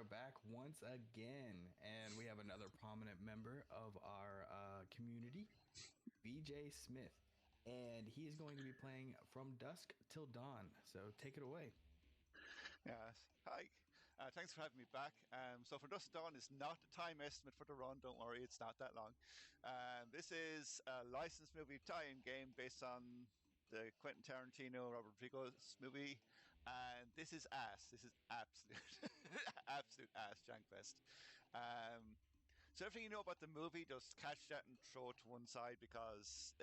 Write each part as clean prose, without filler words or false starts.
are back once again, and we have another prominent member of our community, VjSmyth, and he is going to be playing from dusk till dawn. So take it away. Yes. Hi. Thanks for having me back. So for Dusk Dawn is not a time estimate for the run. Don't worry, it's not that long. This is a licensed movie tie-in game based on the Quentin Tarantino, Robert Rodriguez movie, and this is ass. This is absolute, absolute ass jankfest. So everything you know about the movie, just catch that and throw it to one side, because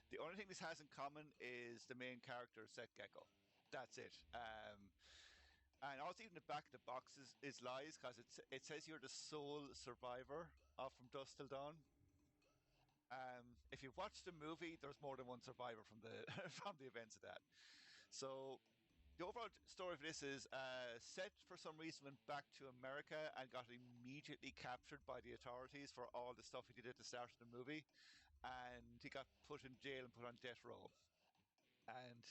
the only thing this has in common is the main character, Seth Gecko. That's it. And also, even the back of the box is lies, because it says you're the sole survivor of From Dusk Till Dawn. If you've watched the movie, there's more than one survivor from the from the events of that. So the overall story of this is Seth, for some reason, went back to America and got immediately captured by the authorities for all the stuff he did at the start of the movie, and he got put in jail and put on death row. And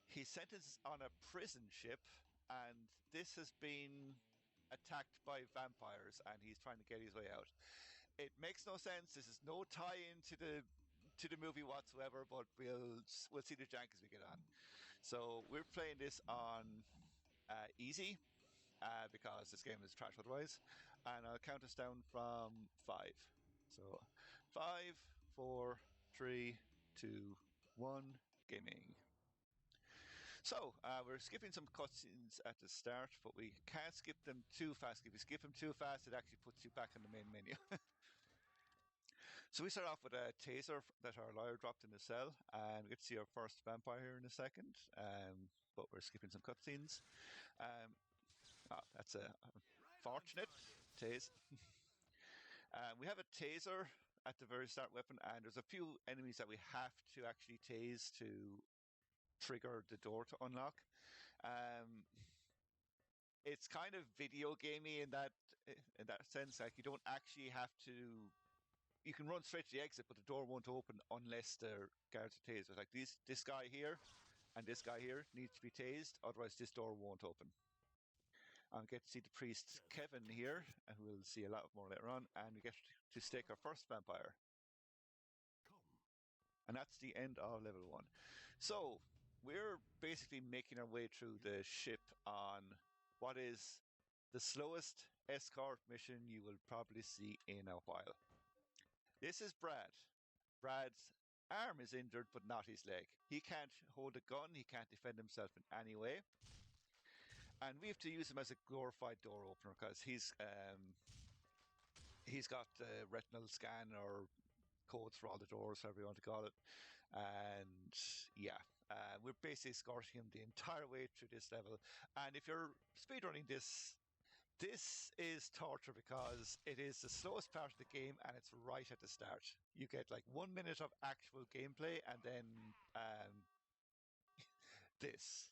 he's sentenced on a prison ship, and this has been attacked by vampires, and he's trying to get his way out. It makes no sense. This is no tie-in to the movie whatsoever, but we'll see the jank as we get on. So we're playing this on easy, because this game is trash otherwise, and I'll count us down from 5. So 5, 4, 3, 2, 1, gaming. So, we're skipping some cutscenes at the start, but we can't skip them too fast. If you skip them too fast, it actually puts you back in the main menu. So we start off with a taser that our lawyer dropped in the cell, and we get to see our first vampire here in a second, but we're skipping some cutscenes. That's a fortunate tase. We have a taser at the very start weapon, and there's a few enemies that we have to actually tase to trigger the door to unlock. It's kind of video gamey in that sense. Like, you don't actually have to. You can run straight to the exit, but the door won't open unless the guards are tased. Like this guy here and this guy here needs to be tased, otherwise this door won't open. I'll get to see the priest Kevin here, and we'll see a lot more later on, and we get to stake our first vampire. And that's the end of level 1. So we're basically making our way through the ship on what is the slowest escort mission you will probably see in a while. This is Brad. Brad's arm is injured, but not his leg. He can't hold a gun. He can't defend himself in any way. And we have to use him as a glorified door opener, because he's got a retinal scan or codes for all the doors, however you want to call it. And yeah, we're basically escorting him the entire way through this level. And if you're speedrunning this is torture, because it is the slowest part of the game, and it's right at the start. You get like 1 minute of actual gameplay, and then this.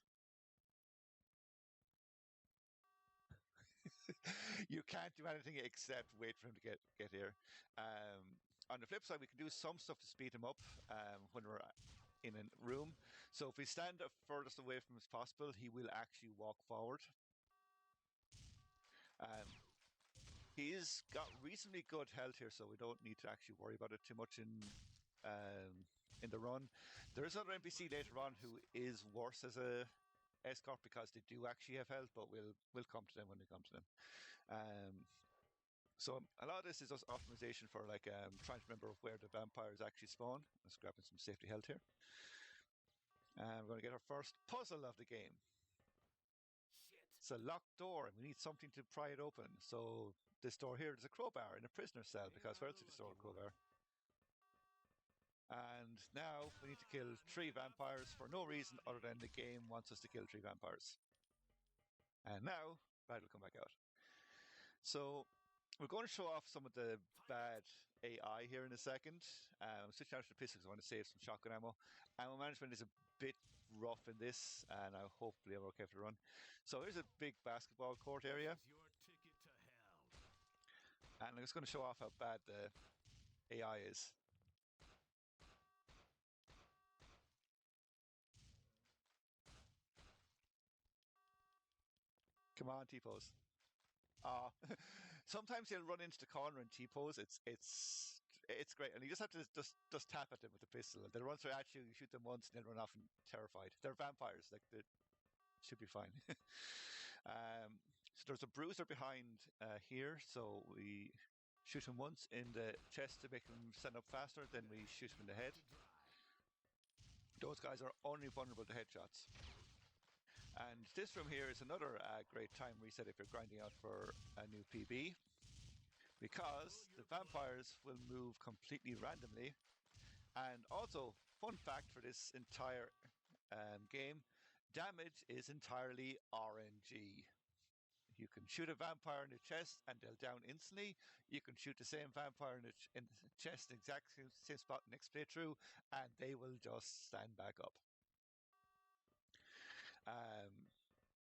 You can't do anything except wait for him to get here. On the flip side, we can do some stuff to speed him up when we're in a room. So if we stand the furthest away from him as possible, he will actually walk forward. He's got reasonably good health here, so we don't need to actually worry about it too much in the run. There is another NPC later on who is worse as a escort, because they do actually have health, but we'll come to them when we come to them. So a lot of this is just optimization for trying to remember where the vampires actually spawn. Let's grab some safety health here. We're going to get our first puzzle of the game. Shit. It's a locked door, and we need something to pry it open. So this door here, there's a crowbar in a prisoner cell, because where else did you store a crowbar? And now we need to kill 3 vampires for no reason other than the game wants us to kill 3 vampires. And now Brad will come back out. So we're going to show off some of the bad AI here in a second. I'm switching out to the pistol because I want to save some shotgun ammo. Ammo management is a bit rough in this, and I hopefully I'm okay for the run. So here's a big basketball court area. And I'm just going to show off how bad the AI is. Come on, T-pose. Sometimes he'll run into the corner and T-pose. It's great, and you just have to just tap at them with the pistol. They'll run through at you, you shoot them once, and they'll run off and terrified. They're vampires, like they should be fine. So there's a bruiser behind here, so we shoot him once in the chest to make him stand up faster, then we shoot him in the head. Those guys are only vulnerable to headshots. And this room here is another great time reset if you're grinding out for a new PB, because the vampires will move completely randomly. And also, fun fact for this entire game, damage is entirely RNG. You can shoot a vampire in the chest and they'll down instantly. You can shoot the same vampire in the chest, exact same spot next playthrough, and they will just stand back up.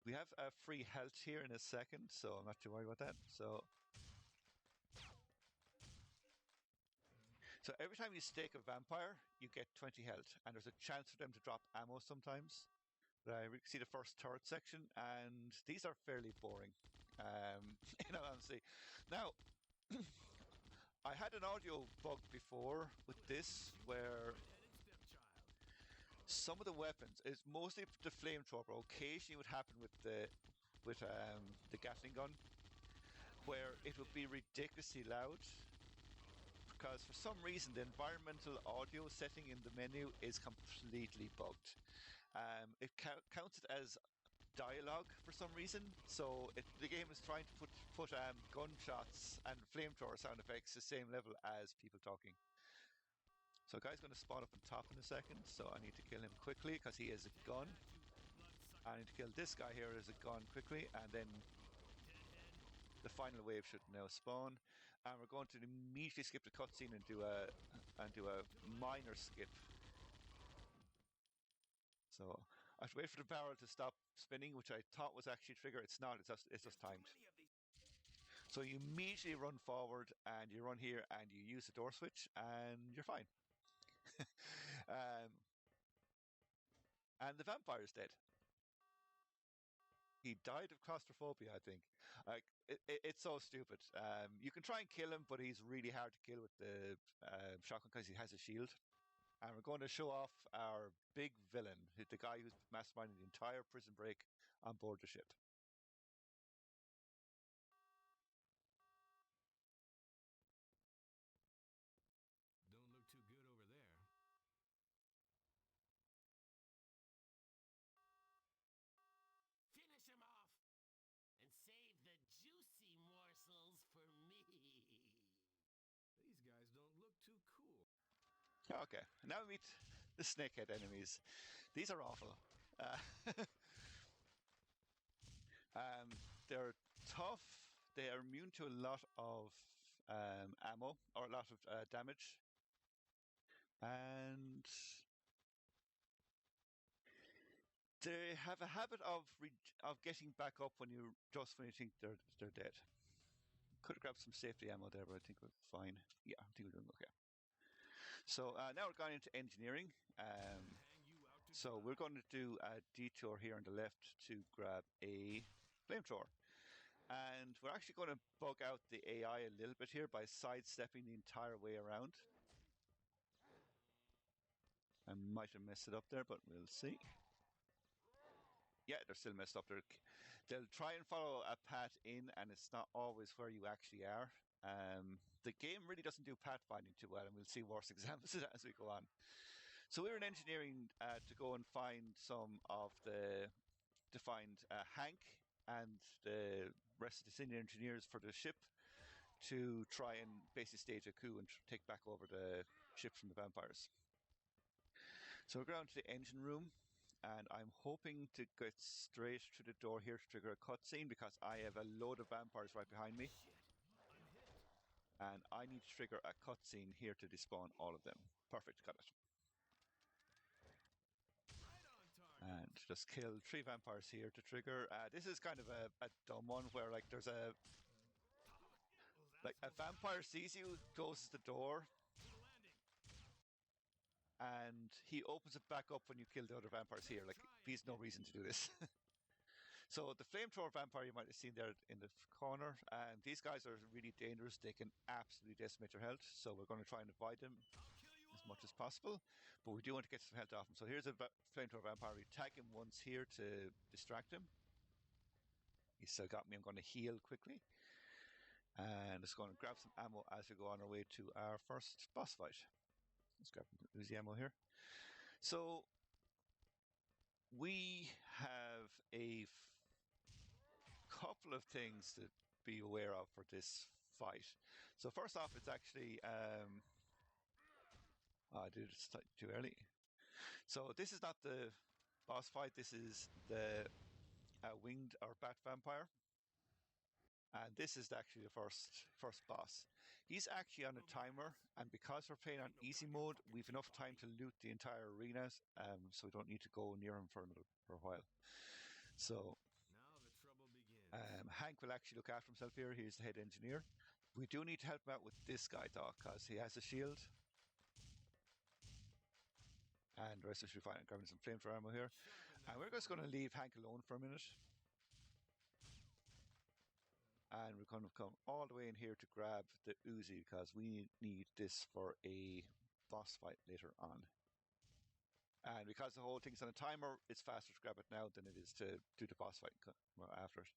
We have a free health here in a second, so I'm not too worried about that. So every time you stake a vampire, you get 20 health, and there's a chance for them to drop ammo sometimes. But I see the first turret section, and these are fairly boring. Honestly. Now, I had an audio bug before with this, where some of the weapons, it's mostly the flamethrower, but occasionally it would happen with the Gatling gun, where it would be ridiculously loud, because for some reason the environmental audio setting in the menu is completely bugged. It counts it as dialogue for some reason, so the game is trying to put gunshots and flamethrower sound effects the same level as people talking. So a guy's going to spawn up on top in a second, so I need to kill him quickly because he has a gun. I need to kill this guy here as a gun quickly, and then the final wave should now spawn. And we're going to immediately skip the cutscene and do a minor skip. So I have to wait for the barrel to stop spinning, which I thought was actually trigger. It's not. It's just timed. So you immediately run forward and you run here and you use the door switch and you're fine. And the vampire is dead. He died of claustrophobia, I think. Like it's so stupid. You can try and kill him, but he's really hard to kill with the shotgun because he has a shield. And we're going to show off our big villain, the guy who's masterminding the entire prison break on board the ship. Don't look too good over there. Finish him off and save the juicy morsels for me. These guys don't look too cool. Okay, now we meet the snakehead enemies. These are awful. They're tough. They are immune to a lot of ammo, or a lot of damage. And they have a habit of getting back up when you think they're dead. Could have grabbed some safety ammo there, but I think we're fine. Yeah, I think we're doing okay. So now we're going into engineering. So we're going to do a detour here on the left to grab a flamethrower. And we're actually going to bug out the AI a little bit here by sidestepping the entire way around. I might have messed it up there, but we'll see. Yeah, they're still messed up. They'll try and follow a path in, and it's not always where you actually are. The game really doesn't do pathfinding too well, and we'll see worse examples of that as we go on. So we're in engineering to go and find find Hank and the rest of the senior engineers for the ship to try and basically stage a coup and take back over the ship from the vampires. So we're going to the engine room, and I'm hoping to get straight through the door here to trigger a cutscene because I have a load of vampires right behind me. And I need to trigger a cutscene here to despawn all of them. Perfect, got it. And just kill 3 vampires here to trigger. This is kind of a dumb one where like there's a vampire sees you, closes the door, and he opens it back up when you kill the other vampires here. Like, he's no reason to do this. So the flamethrower vampire you might have seen there in the corner, and these guys are really dangerous. They can absolutely decimate your health, so we're going to try and avoid them as much as possible, but we do want to get some health off him. So here's a flamethrower vampire. We tag him once here to distract him. He's still got me. I'm going to heal quickly. And just going to grab some ammo as we go on our way to our first boss fight. Let's grab Uzi ammo here. So we have a couple of things to be aware of for this fight. So first off, it's actually I did it too early. So this is not the boss fight. This is the winged or bat vampire. And this is actually the first boss. He's actually on a timer, and because we're playing on easy mode, we've enough time to loot the entire arena, so we don't need to go near him for a while. So Hank will actually look after himself here. He's the head engineer. We do need to help him out with this guy, though, because he has a shield. And the rest of us should be fine. I'm grabbing some flamethrower ammo here. And we're just going to leave Hank alone for a minute. And we're going to come all the way in here to grab the Uzi, because we need this for a boss fight later on. And because the whole thing's on a timer, it's faster to grab it now than it is to do the boss fight after it.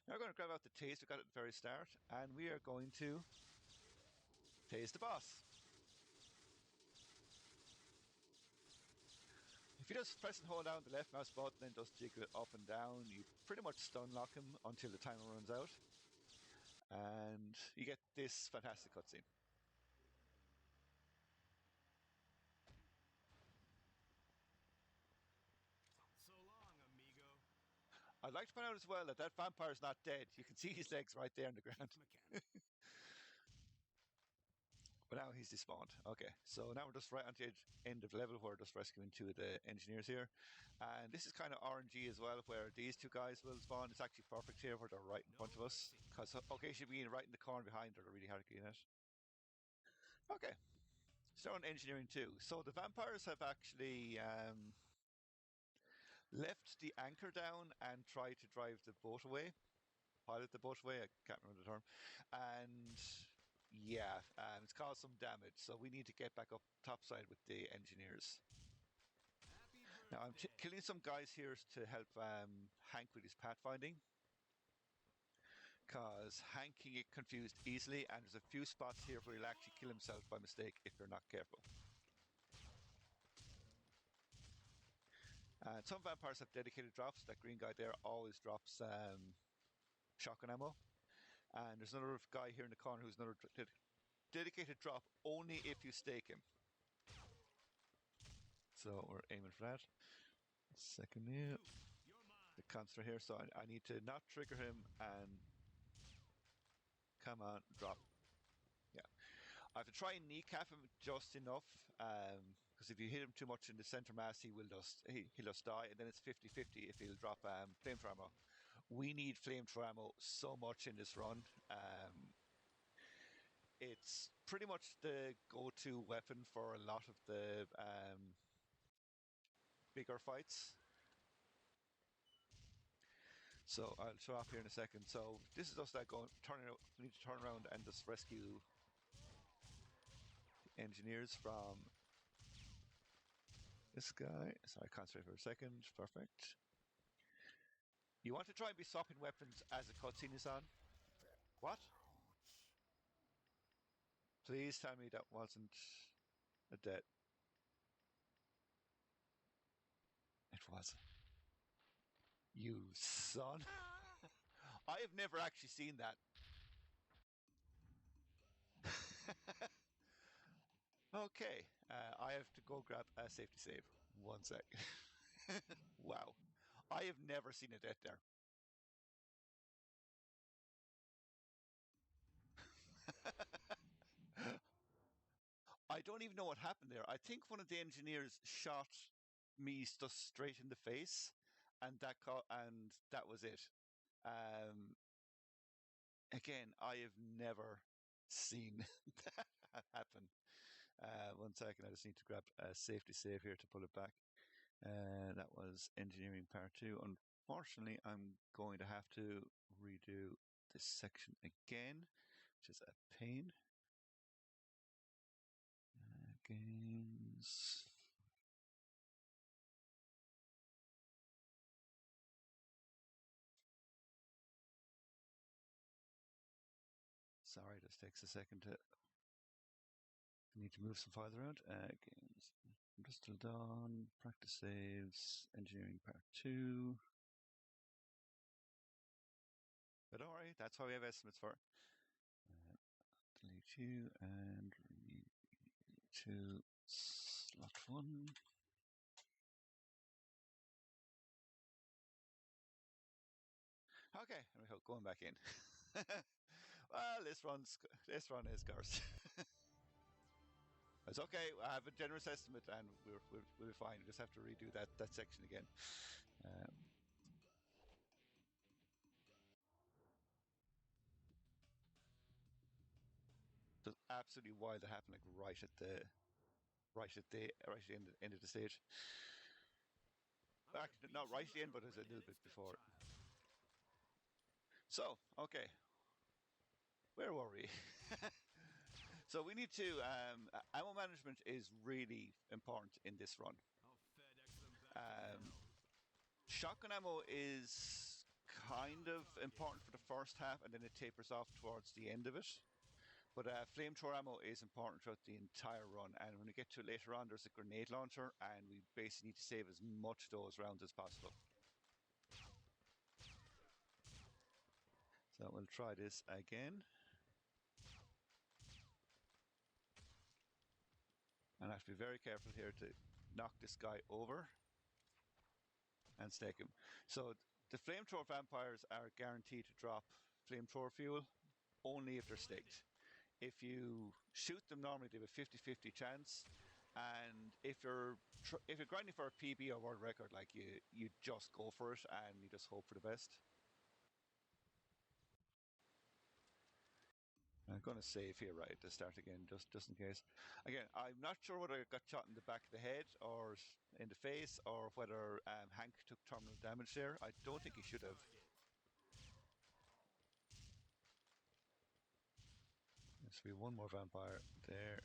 Now we're going to grab out the tase we got at the very start, and we are going to tase the boss. If you just press and hold down the left mouse button and just jiggle it up and down, you pretty much stun lock him until the timer runs out. And you get this fantastic cutscene. So long, amigo. I'd like to point out as well that vampire is not dead. You can see his legs right there on the ground. But now he's despawned. Okay, so now we're just right on the end of the level where we're just rescuing two of the engineers here. And this is kind of RNG as well, where these two guys will spawn. It's actually perfect here where they're right in front of us. Because occasionally being right in the corner behind, they're really hard to get at. Okay, so on engineering 2. So the vampires have actually left the anchor down and tried to drive the boat away. Pilot the boat away, I can't remember the term. And yeah, it's caused some damage, so we need to get back up topside with the engineers. Now I'm killing some guys here to help Hank with his pathfinding, because Hank can get confused easily, and there's a few spots here where he'll actually kill himself by mistake if you're not careful. Some vampires have dedicated drops. That green guy there always drops shotgun ammo. And there's another guy here in the corner who's another dedicated drop only if you stake him. So we're aiming for that. Second here. The conster here, so I need to not trigger him and come on, drop. Yeah. I have to try and kneecap him just enough, because if you hit him too much in the center mass, he'll just die, and then it's 50-50 if he'll drop flamethrower ammo. We need flamethrower ammo so much in this run. It's pretty much the go-to weapon for a lot of the bigger fights. So I'll show off here in a second. So this is just that going, we need to turn around and just rescue the engineers from this guy. Sorry, concentrate for a second. Perfect. You want to try and be swapping weapons as a cutscene is on. What? Please tell me that wasn't a death. It was. You son. I have never actually seen that. Okay, I have to go grab a safety save. 1 sec. Wow. I have never seen a death there. I don't even know what happened there. I think one of the engineers shot me just straight in the face, and that was it. Again, I have never seen that happen. 1 second, I just need to grab a safety save here to pull it back. That was engineering part 2. unfortunately, I'm going to have to redo this section again, which is a pain. Games. Sorry, this takes a second to. I need to move some files around. Games. I'm just still done. Practice saves. Engineering part 2. But don't worry, that's what we have estimates for. Delete you and to slot 1. Okay, and we hope going back in. Well, this run is scarce. It's okay. I have a generous estimate, and we'll be fine. We just have to redo that section again. Just absolutely wild that happened, like right at the end of the stage. Actually, not right at the end, but it was a little bit before. So, okay, where were we? So we need to ammo management is really important in this run. Shotgun ammo is kind of important for the first half, and then it tapers off towards the end of it. But flamethrower ammo is important throughout the entire run, and when we get to it later on, there's a grenade launcher, and we basically need to save as much of those rounds as possible. So we'll try this again. And I have to be very careful here to knock this guy over and stake him. So the flamethrower vampires are guaranteed to drop flamethrower fuel only if they're staked. If you shoot them normally, they have a 50-50 chance. And if you're grinding for a PB or world record, like you just go for it and you just hope for the best. I'm going to save here right at the start again, just in case. Again, I'm not sure whether I got shot in the back of the head or in the face, or whether Hank took terminal damage there. I don't think he should have. There's be one more vampire there.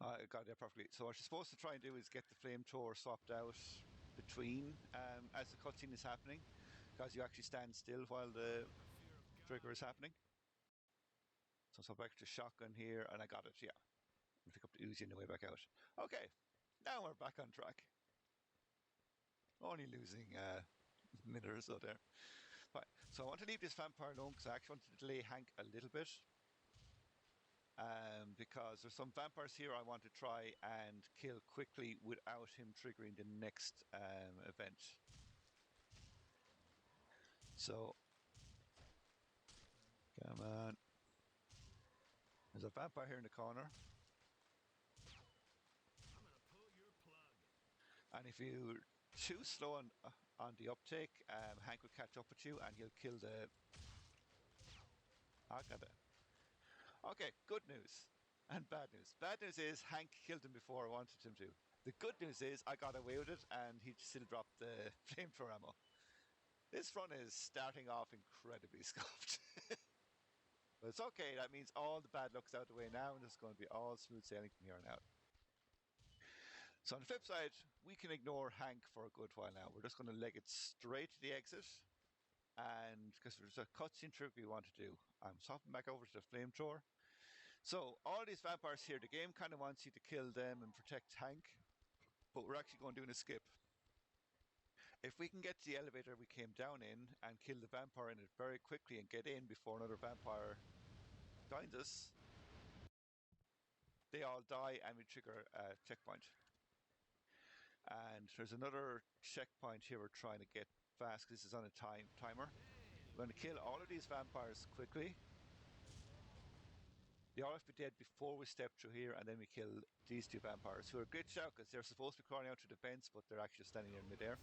I got it there perfectly. So what you're supposed to try and do is get the flamethrower swapped out between as the cutscene is happening, because you actually stand still while the trigger is happening. So back to shotgun here, and I got it, yeah. I'll pick up the Uzi on the way back out. Okay, now we're back on track. Only losing a minute or so there. Right, so I want to leave this vampire alone because I actually want to delay Hank a little bit. Because there's some vampires here I want to try and kill quickly without him triggering the next event. So, come on. There's a vampire here in the corner. And if you're too slow on the uptake, Hank will catch up with you and he'll kill the... I got it. Okay, good news and bad news. Bad news is Hank killed him before I wanted him to. The good news is I got away with it and he still dropped the flamethrower ammo. This run is starting off incredibly scuffed. But it's okay, that means all the bad luck's out of the way now and it's going to be all smooth sailing from here on out. So on the flip side, we can ignore Hank for a good while now. We're just going to leg it straight to the exit. And because there's a cutscene trick we want to do, I'm swapping back over to the flamethrower. So all these vampires here, the game kind of wants you to kill them and protect Hank, but we're actually going to do a skip. If we can get to the elevator we came down in and kill the vampire in it very quickly and get in before another vampire joins us, they all die and we trigger a checkpoint. And there's another checkpoint here we're trying to get fast because this is on a timer. We're going to kill all of these vampires quickly. They all have to be dead before we step through here, and then we kill these two vampires who are glitched out because they're supposed to be crawling out through the vents, but they're actually standing there in midair.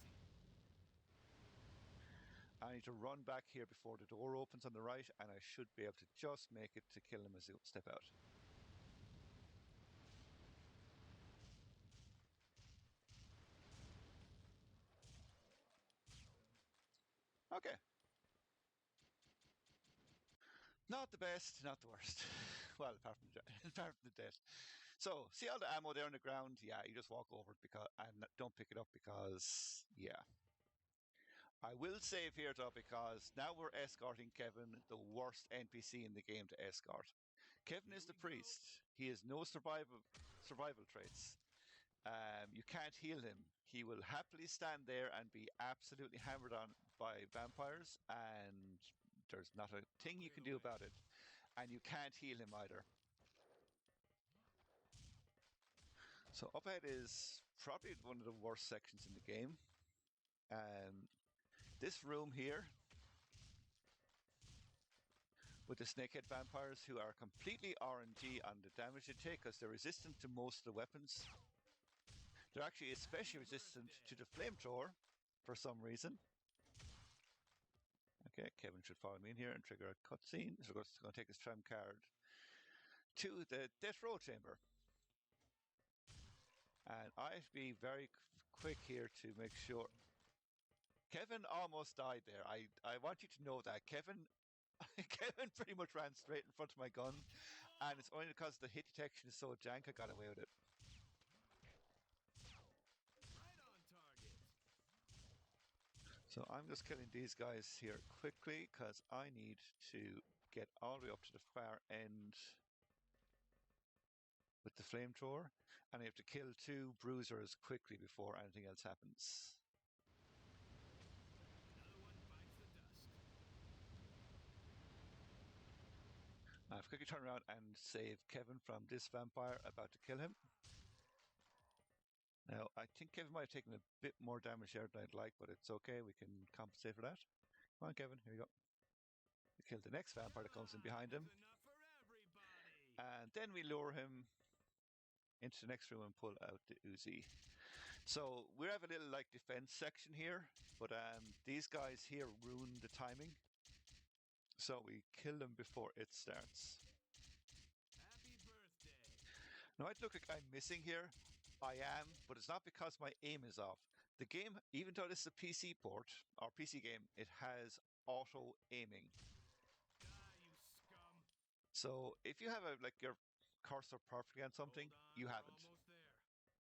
I need to run back here before the door opens on the right, and I should be able to just make it to kill them as they step out. Okay. Not the best, not the worst. Well, apart from the death. So, see all the ammo there on the ground? Yeah, you just walk over it and don't pick it up because, yeah. I will save here though because now we're escorting Kevin, the worst NPC in the game to escort. Kevin is the priest. He has no survival traits. You can't heal him. He will happily stand there and be absolutely hammered on by vampires, and there's not a thing you can do about it. And you can't heal him either. So up ahead is probably one of the worst sections in the game. This room here with the snakehead vampires who are completely RNG on the damage they take because they're resistant to most of the weapons. They're actually especially resistant to the flamethrower for some reason. Okay, Kevin should follow me in here and trigger a cutscene. So we're going to take this tram card to the death row chamber. And I have to be very quick here to make sure. Kevin almost died there. I want you to know that. Kevin pretty much ran straight in front of my gun. And it's only because the hit detection is so jank I got away with it. So I'm just killing these guys here quickly because I need to get all the way up to the far end with the flamethrower, and I have to kill 2 bruisers quickly before anything else happens. I've quickly turned around and saved Kevin from this vampire about to kill him. Now, I think Kevin might have taken a bit more damage there than I'd like, but it's okay. We can compensate for that. Come on, Kevin. Here you go. We kill the next vampire that comes in behind him. And then we lure him into the next room and pull out the Uzi. So we have a little like defense section here, but these guys here ruin the timing. So we kill them before it starts. Happy birthday. Now I'd look like I'm missing here. I am, but it's not because my aim is off. The game, even though this is a PC port or PC game, it has auto aiming. Die, you scum. So if you have your cursor perfectly on something, you haven't.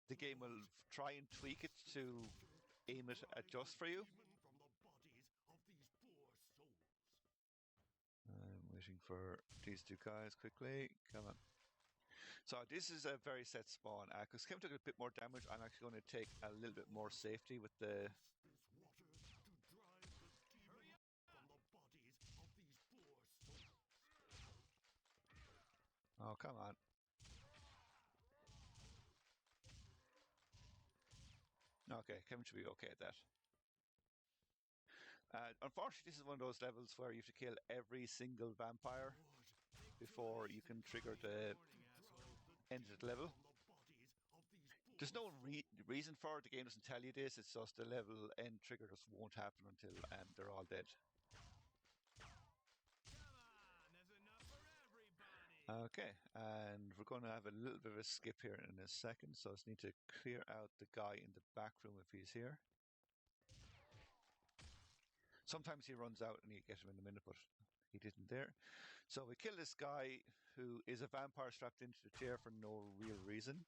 The game will try and tweak it to aim it just for you. I'm waiting for these 2 guys quickly. Come on. So this is a very set spawn. Because Kevin took a bit more damage, I'm actually going to take a little bit more safety with the... Oh, come on. Okay, Kevin should be okay at that. Unfortunately, this is one of those levels where you have to kill every single vampire before you can trigger the end of the level. There's no reason for it. The game doesn't tell you this. It's just the level end trigger just won't happen until they're all dead. Okay, and we're going to have a little bit of a skip here in a second, so I just need to clear out the guy in the back room if he's here. Sometimes he runs out and you get him in a minute, but he didn't there. So we kill this guy who is a vampire strapped into the chair for no real reason.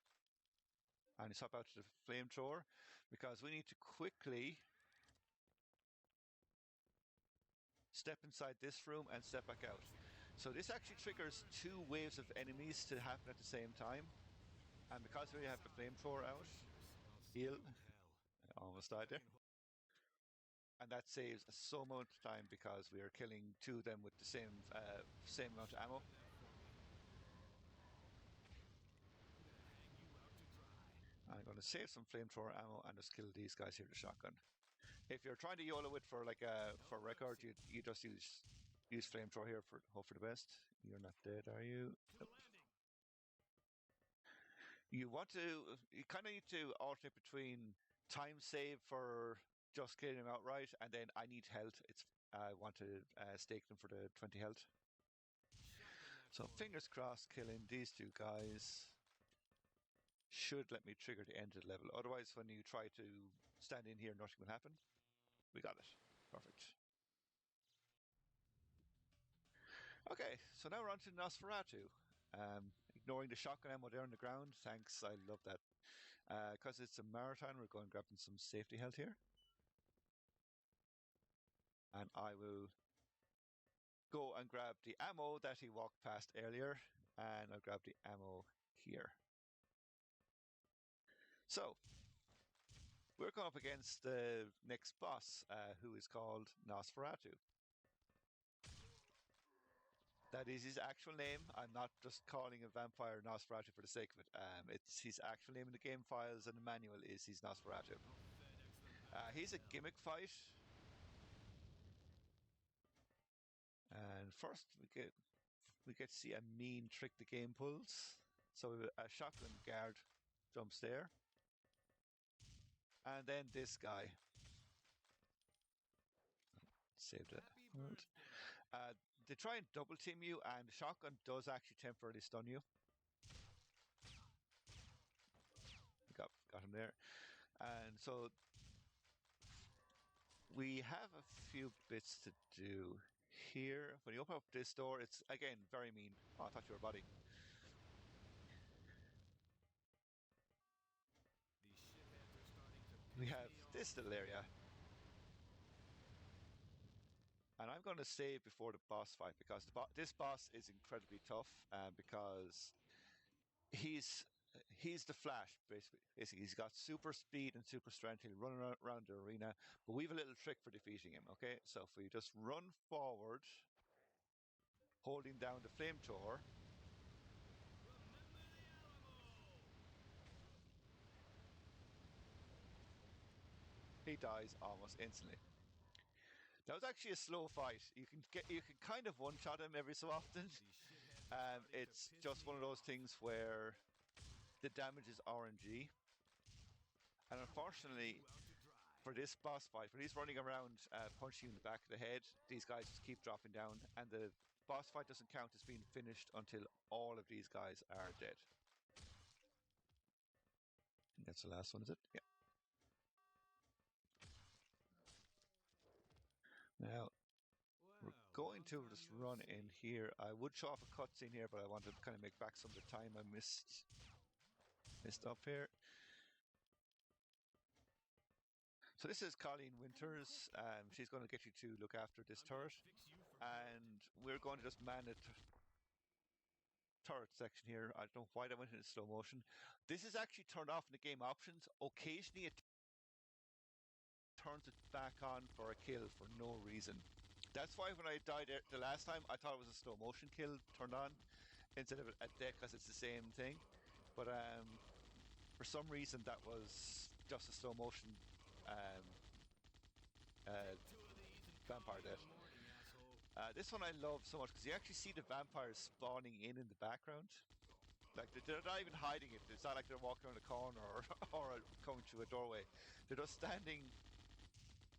And he's hop out to the flamethrower because we need to quickly step inside this room and step back out. So this actually triggers 2 waves of enemies to happen at the same time. And because we have the flamethrower out, heal. I almost died there. And that saves so much time because we are killing 2 of them with the same amount of ammo. I'm going to save some flamethrower ammo and just kill these guys here with the shotgun. If you're trying to YOLO it for for record, you just use flamethrower here for hope for the best. You're not dead, are you? Nope. You kind of need to alternate between time save for just killing him outright, and then I need health. I want to stake them for the 20 health. So fingers crossed, killing these 2 guys should let me trigger the end of the level. Otherwise, when you try to stand in here, nothing will happen. We got it. Perfect. Okay, so now we're on to Nosferatu. Ignoring the shotgun ammo there on the ground. Thanks, I love that. Because it's a marathon, we're going grabbing some safety health here. And I will go and grab the ammo that he walked past earlier. And I'll grab the ammo here. So, we're going up against the next boss, who is called Nosferatu. That is his actual name. I'm not just calling a vampire Nosferatu for the sake of it. It's his actual name in the game files, and the manual is his Nosferatu. He's a gimmick fight. And first we get to see a mean trick the game pulls. So a shotgun guard jumps there. And then this guy. Saved it. They try and double team you, and the shotgun does actually temporarily stun you. Got him there. And so we have a few bits to do here. When you open up this door, it's again very mean. Oh, I thought you were a body. We have this little area. And I'm going to save before the boss fight, because this boss is incredibly tough, because he's the Flash, basically. He's got super speed and super strength. He'll run around the arena, but we have a little trick for defeating him, okay? So if we just run forward, holding down the flamethrower, he dies almost instantly. That was actually a slow fight. You can kind of one-shot him every so often. It's just one of those things where the damage is RNG. And unfortunately, for this boss fight, when he's running around punching you in the back of the head, these guys just keep dropping down, and the boss fight doesn't count as being finished until all of these guys are dead. I think that's the last one, is it? Yeah. Now, we're going to just run in here. I would show off a cutscene here, but I wanted to kind of make back some of the time I missed up here. So this is Colleen Winters. She's going to get you to look after this turret, and we're going to just man it. Turret section here. I don't know why that went into slow motion. This is actually turned off in the game options. Occasionally it turns it back on for a kill for no reason. That's why when I died the last time, I thought it was a slow motion kill turned on instead of a death, because it's the same thing. But for some reason that was just a slow motion vampire death. This one I love so much because you actually see the vampires spawning in the background. Like they're not even hiding it. It's not like they're walking around a corner or coming through a doorway. They're just standing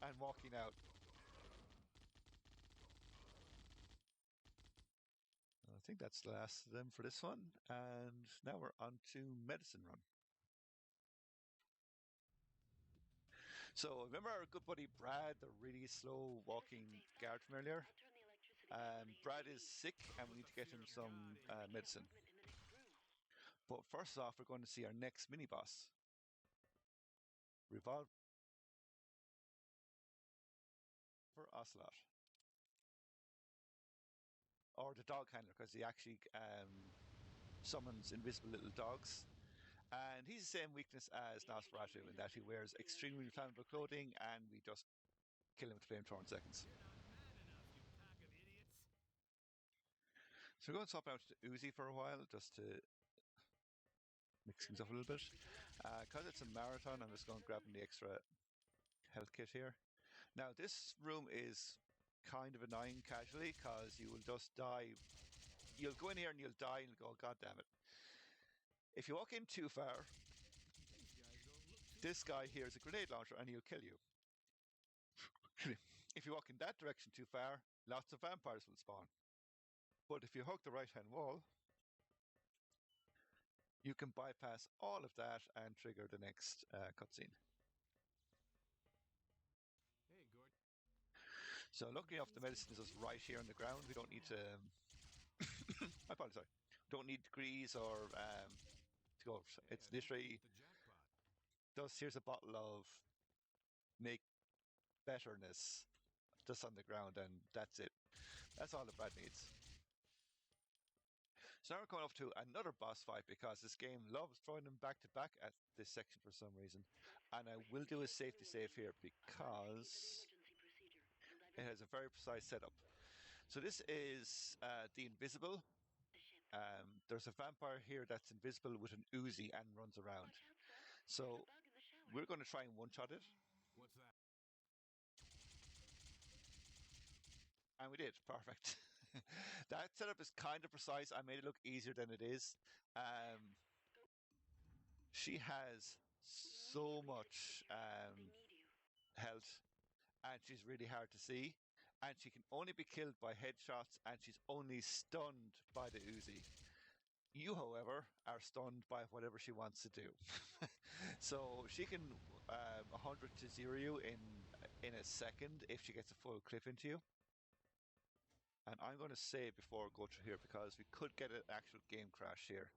and walking out. I think that's the last of them for this one. And now we're on to Medicine Run. So remember our good buddy Brad, the really slow walking guard from earlier? Brad is sick and we need to get him some medicine. But first off, we're going to see our next mini-boss. Revolver Ocelot. Or the dog handler, because he actually summons invisible little dogs. And he's the same weakness as Nosferatu in that he wears extremely flammable clothing, and we just kill him with flamethrower in seconds. So we're going to swap out to Uzi for a while, just to mix things up a little bit. Because it's a marathon, I'm just going to grab the extra health kit here. Now, this room is kind of annoying casually, because you will just die. You'll go in here and you'll die and you'll go, God damn it. If you walk in too far, this guy here is a grenade launcher and he'll kill you. If you walk in that direction too far, lots of vampires will spawn. But if you hug the right-hand wall, you can bypass all of that and trigger the next cutscene. So luckily enough, the medicine is just right here on the ground. We don't need to I apologize. Don't need degrees or to go. It's literally just here's a bottle of make betterness just on the ground, and that's it. That's all the Brad needs. So now we're coming up to another boss fight because this game loves throwing them back to back at this section for some reason. And I will do a safety save here because it has a very precise setup. So this is the Invisible. There's a vampire here that's invisible with an Uzi and runs around. So we're going to try and one-shot it. What's that? And we did. Perfect. That setup is kind of precise. I made it look easier than it is. She has so much health, and she's really hard to see. And she can only be killed by headshots, and she's only stunned by the Uzi. You, however, are stunned by whatever she wants to do. So she can 100 to 0 you in a second if she gets a full clip into you. And I'm going to save before I go through here because we could get an actual game crash here.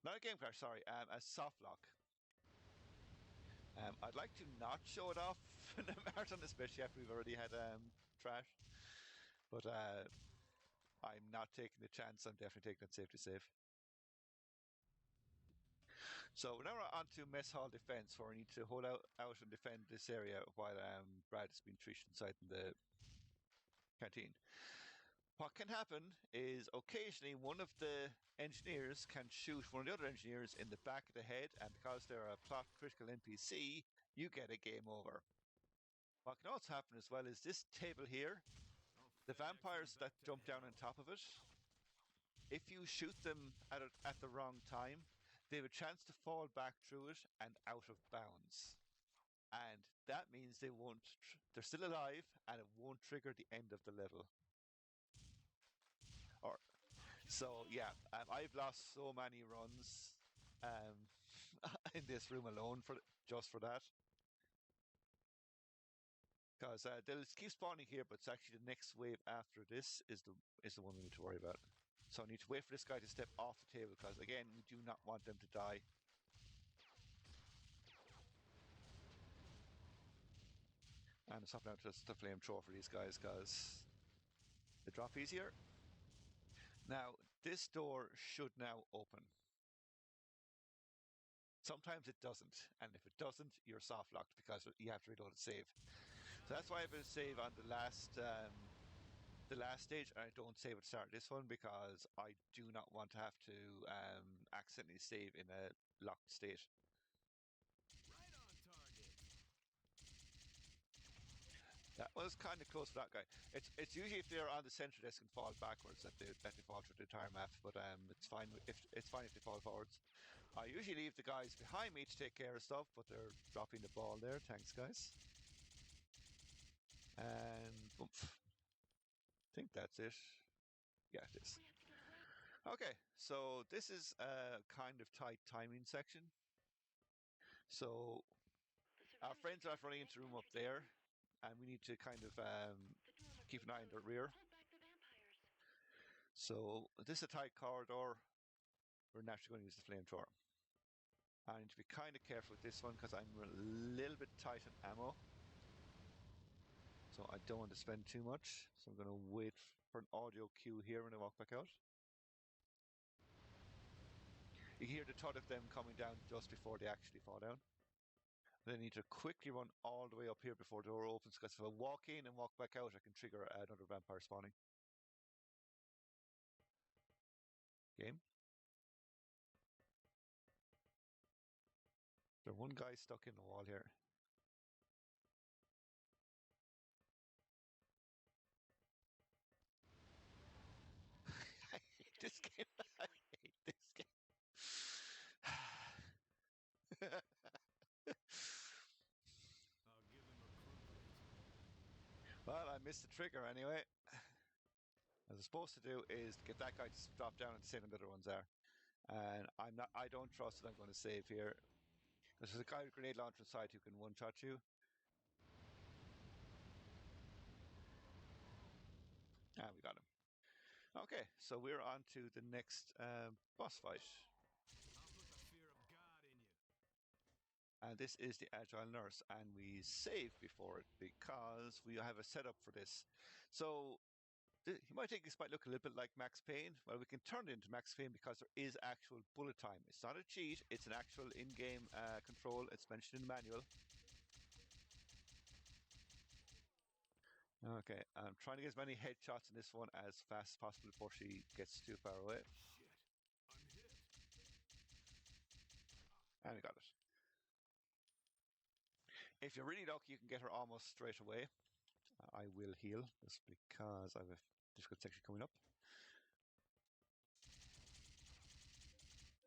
Not a game crash, sorry, a soft lock. I'd like to not show it off in a marathon, especially after we've already had trash. But I'm not taking the chance. I'm definitely taking a safety save. So now we're on to mess hall defense, where we need to hold out and defend this area while Brad has been treated inside in the canteen. What can happen is occasionally one of the engineers can shoot one of the other engineers in the back of the head, and because they're a plot critical NPC, you get a game over. What can also happen as well is this table here, the vampires that jump down on top of it, if you shoot them at the wrong time, they have a chance to fall back through it and out of bounds. And that means they won't, they're still alive, and it won't trigger the end of the level. So yeah, I've lost so many runs in this room alone just for that. Because they'll keep spawning here, but it's actually the next wave after this is the one we need to worry about. So I need to wait for this guy to step off the table because again, we do not want them to die. And I'm swapping out just the flamethrower for these guys because they drop easier. Now, this door should now open. Sometimes it doesn't, and if it doesn't, you're soft locked because you have to reload a save. So that's why I've been save on the last stage, and I don't save at the start of this one because I do not want to have to accidentally save in a locked state. Right on target. That was kind of close for that guy. It's usually if they're on the center desk and fall backwards that they fall through the entire map, but it's fine if they fall forwards. I usually leave the guys behind me to take care of stuff, but they're dropping the ball there. Thanks, guys. And oomph. I think that's it. Yeah, it is. Okay, so this is a kind of tight timing section. So our friends are running into the room up there, and we need to kind of keep an eye on the rear. So this is a tight corridor. We're naturally going to use the flamethrower. I need to be kind of careful with this one because I'm a little bit tight on ammo. So I don't want to spend too much. So I'm going to wait for an audio cue here when I walk back out. You can hear the thud of them coming down just before they actually fall down. Then I need to quickly run all the way up here before the door opens because if I walk in and walk back out, I can trigger another vampire spawning. Game. There's one guy stuck in the wall here. I hate this game. I hate this game. I'll give him a crumpet. Well, I missed the trigger anyway. What I'm supposed to do is get that guy to drop down and see the other ones are. And I don't trust that I'm going to save here. There's a guy with a grenade launcher inside who can one-shot you. Ah, we got him. Okay, so we're on to the next boss fight. I'll put the fear of God in you. And this is the Agile Nurse, and we save before it because we have a setup for this. So you might think this might look a little bit like Max Payne. Well, we can turn it into Max Payne because there is actual bullet time. It's not a cheat, it's an actual in-game control. It's mentioned in the manual. Okay, I'm trying to get as many headshots in this one as fast as possible before she gets too far away. Shit, I'm hit. And we got it. If you're really lucky, you can get her almost straight away. I will heal just because I have a difficult section coming up.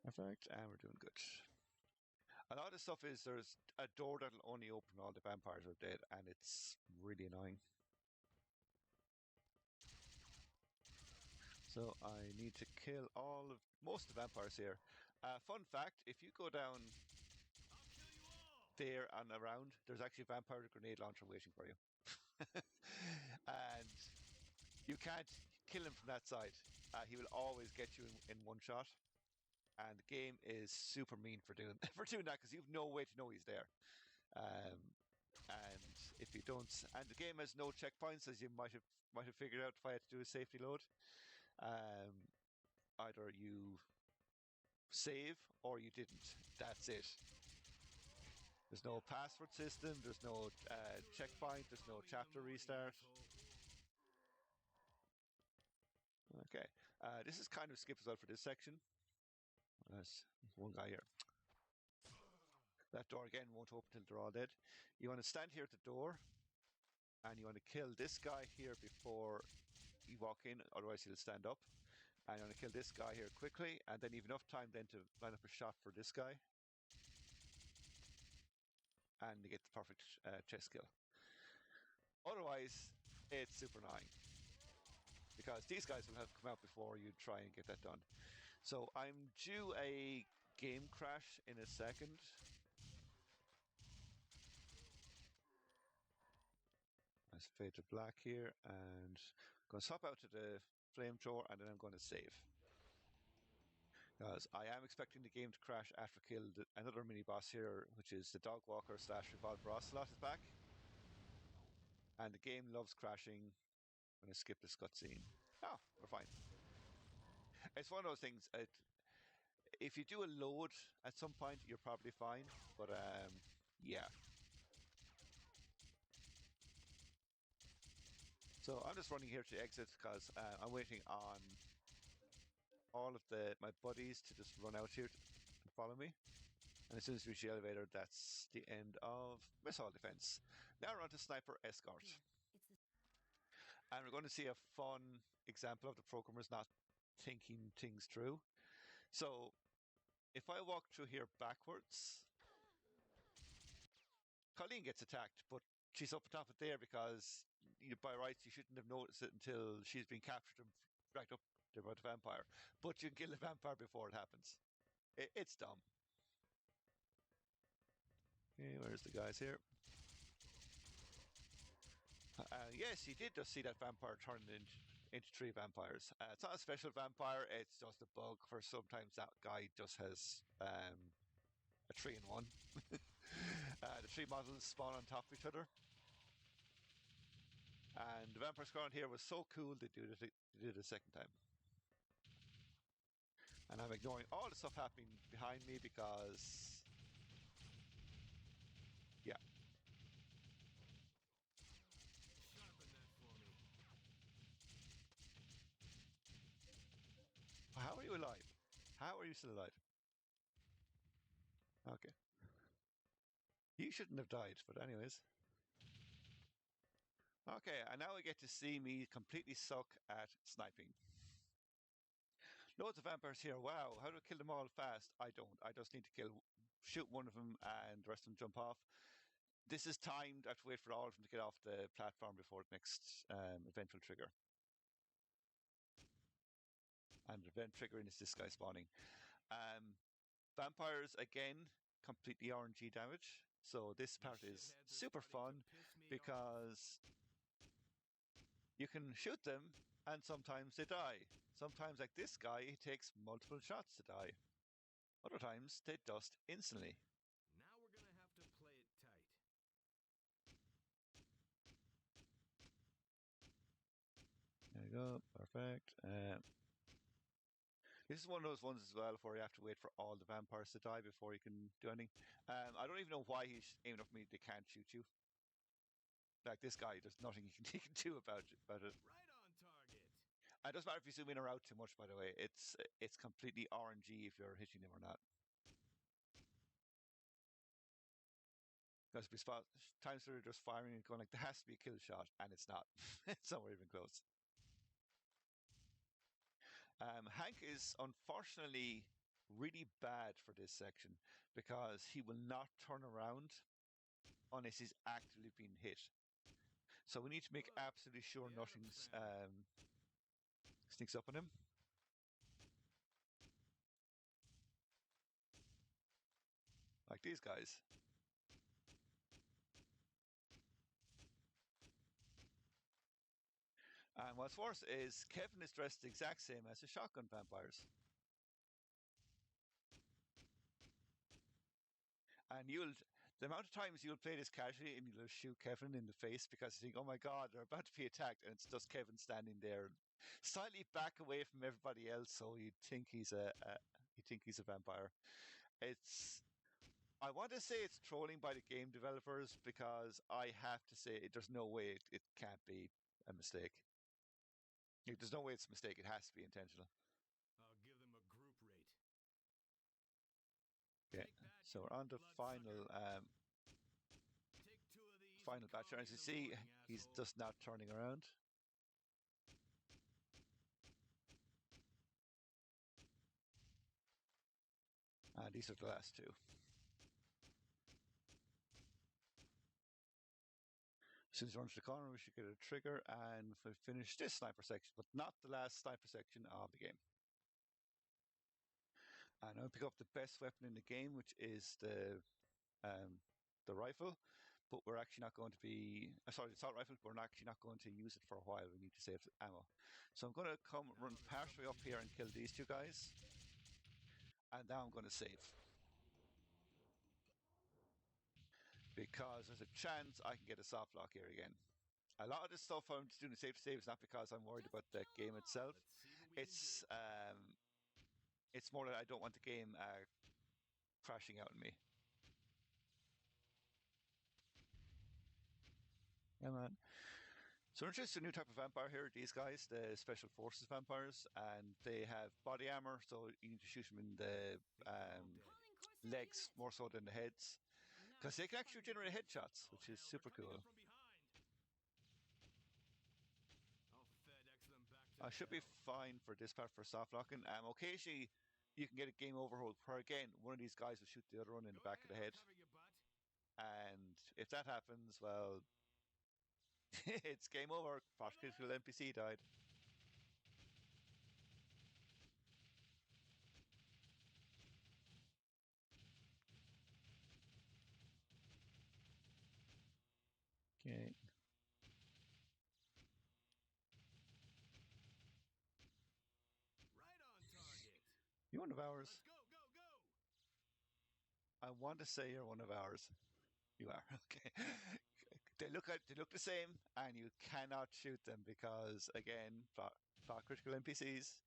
Perfect, and we're doing good. A lot of stuff is there's a door that'll only open all the vampires are dead, and it's really annoying. So I need to kill most of the vampires here. Fun fact, if you go down there and around, there's actually a vampire grenade launcher waiting for you. And you can't kill him from that side. He will always get you in one shot. And the game is super mean for doing that because you've no way to know he's there. And if you don't, and the game has no checkpoints, as you might have figured out if I had to do a safety load. Either you save or you didn't. That's it. There's no password system. There's no checkpoint. There's no chapter restart. Okay, this is kind of skip as well for this section. There's one guy here. That door again won't open till they're all dead. You want to stand here at the door, and you want to kill this guy here before you walk in, otherwise he'll stand up. And you want to kill this guy here quickly, and then you've enough time then to line up a shot for this guy. And you get the perfect chest kill. Otherwise, it's super annoying. Because these guys will have come out before you try and get that done. So I'm due a game crash in a second. Let's fade to black here, and I'm going to swap out to the flamethrower, and then I'm going to save. Because I am expecting the game to crash after I killed another mini boss here, which is the dog walker / revolver ocelot is back. And the game loves crashing. I'm going to skip this cutscene. Oh, we're fine. It's one of those things. If you do a load at some point, you're probably fine. But yeah. So I'm just running here to exit because I'm waiting on all of my buddies to just run out here and follow me. And as soon as we reach the elevator, that's the end of missile defense. Now we're on to sniper escort. And we're going to see a fun example of the programmers not thinking things through. So if I walk through here backwards, Colleen gets attacked, but she's up on top of there because by rights you shouldn't have noticed it until she's been captured and dragged up there by the vampire. But you can kill the vampire before it happens. It's dumb. Okay, where's the guys here? Yes, you did just see that vampire turn into 3 vampires. It's not a special vampire, it's just a bug for sometimes that guy just has a 3-in-1. The 3 models spawn on top of each other. And the vampire squad here was so cool they did it a second time. And I'm ignoring all the stuff happening behind me because... yeah. Sharpen that for me. How are you alive? How are you still alive? Okay. You shouldn't have died, but anyways. Okay, and now we get to see me completely suck at sniping. Loads of vampires here. Wow, how do I kill them all fast? I don't. I just need to shoot one of them and the rest of them jump off. This is timed. I have to wait for all of them to get off the platform before the next event will trigger. And the event triggering is this guy spawning. Vampires, again, completely RNG damage. So this part is super fun because you can shoot them and sometimes they die. Sometimes, like this guy, he takes multiple shots to die. Other times, they dust instantly. Now we're gonna have to play it tight. There you go. Perfect. This is one of those ones as well where you have to wait for all the vampires to die before you can do anything. I don't even know why he's aiming up at me. They can't shoot you. Like this guy, there's nothing he can do about it. Right on target. It doesn't matter if you zoom in or out too much, by the way. It's completely RNG if you're hitting him or not. Because we spot times they're just firing and going like, there has to be a kill shot, and it's not. It's nowhere even close. Hank is unfortunately really bad for this section because he will not turn around unless he's actively being hit. So we need to make absolutely sure nothing sneaks up on him. Like these guys. And what's worse is Kevin is dressed the exact same as the shotgun vampires. And the amount of times you'll play this casually and you'll shoot Kevin in the face because you think, oh my god, they're about to be attacked, and it's just Kevin standing there, slightly back away from everybody else, so you think he's a vampire. I want to say it's trolling by the game developers because I have to say there's no way it can't be a mistake. There's no way it's a mistake. It has to be intentional. I'll give them a group rate. Okay, so we're on the final final batch. As you see, he's just not turning around. And these are the last two. As soon as you run to the corner, we should get a trigger, and we'll finish this sniper section, but not the last sniper section of the game. And I'll pick up the best weapon in the game, which is the rifle, but we're actually not going to be... sorry, the assault rifle, but we're actually not going to use it for a while. We need to save ammo. So I'm going to come run partially up here and kill these two guys. And now I'm going to save. Because there's a chance I can get a soft lock here again. A lot of this stuff I'm just doing the save to save is not because I'm worried about the game itself. It's more that I don't want the game crashing out on me. Come on. So we're introduced to a new type of vampire here. These guys, the Special Forces vampires, and they have body armor, so you need to shoot them in the legs more so than the heads. Because they can actually generate headshots, which is super cool. I should be fine for this part for soft locking. Occasionally, you can get a game over where, again, one of these guys will shoot the other one in the back of the head. And if that happens, well, it's game over. Critical NPC died. Okay. Right on target. You're one of ours. Let's go, go, go. I want to say you're one of ours. You are. Okay. They look the same, and you cannot shoot them because, again, plot critical NPCs.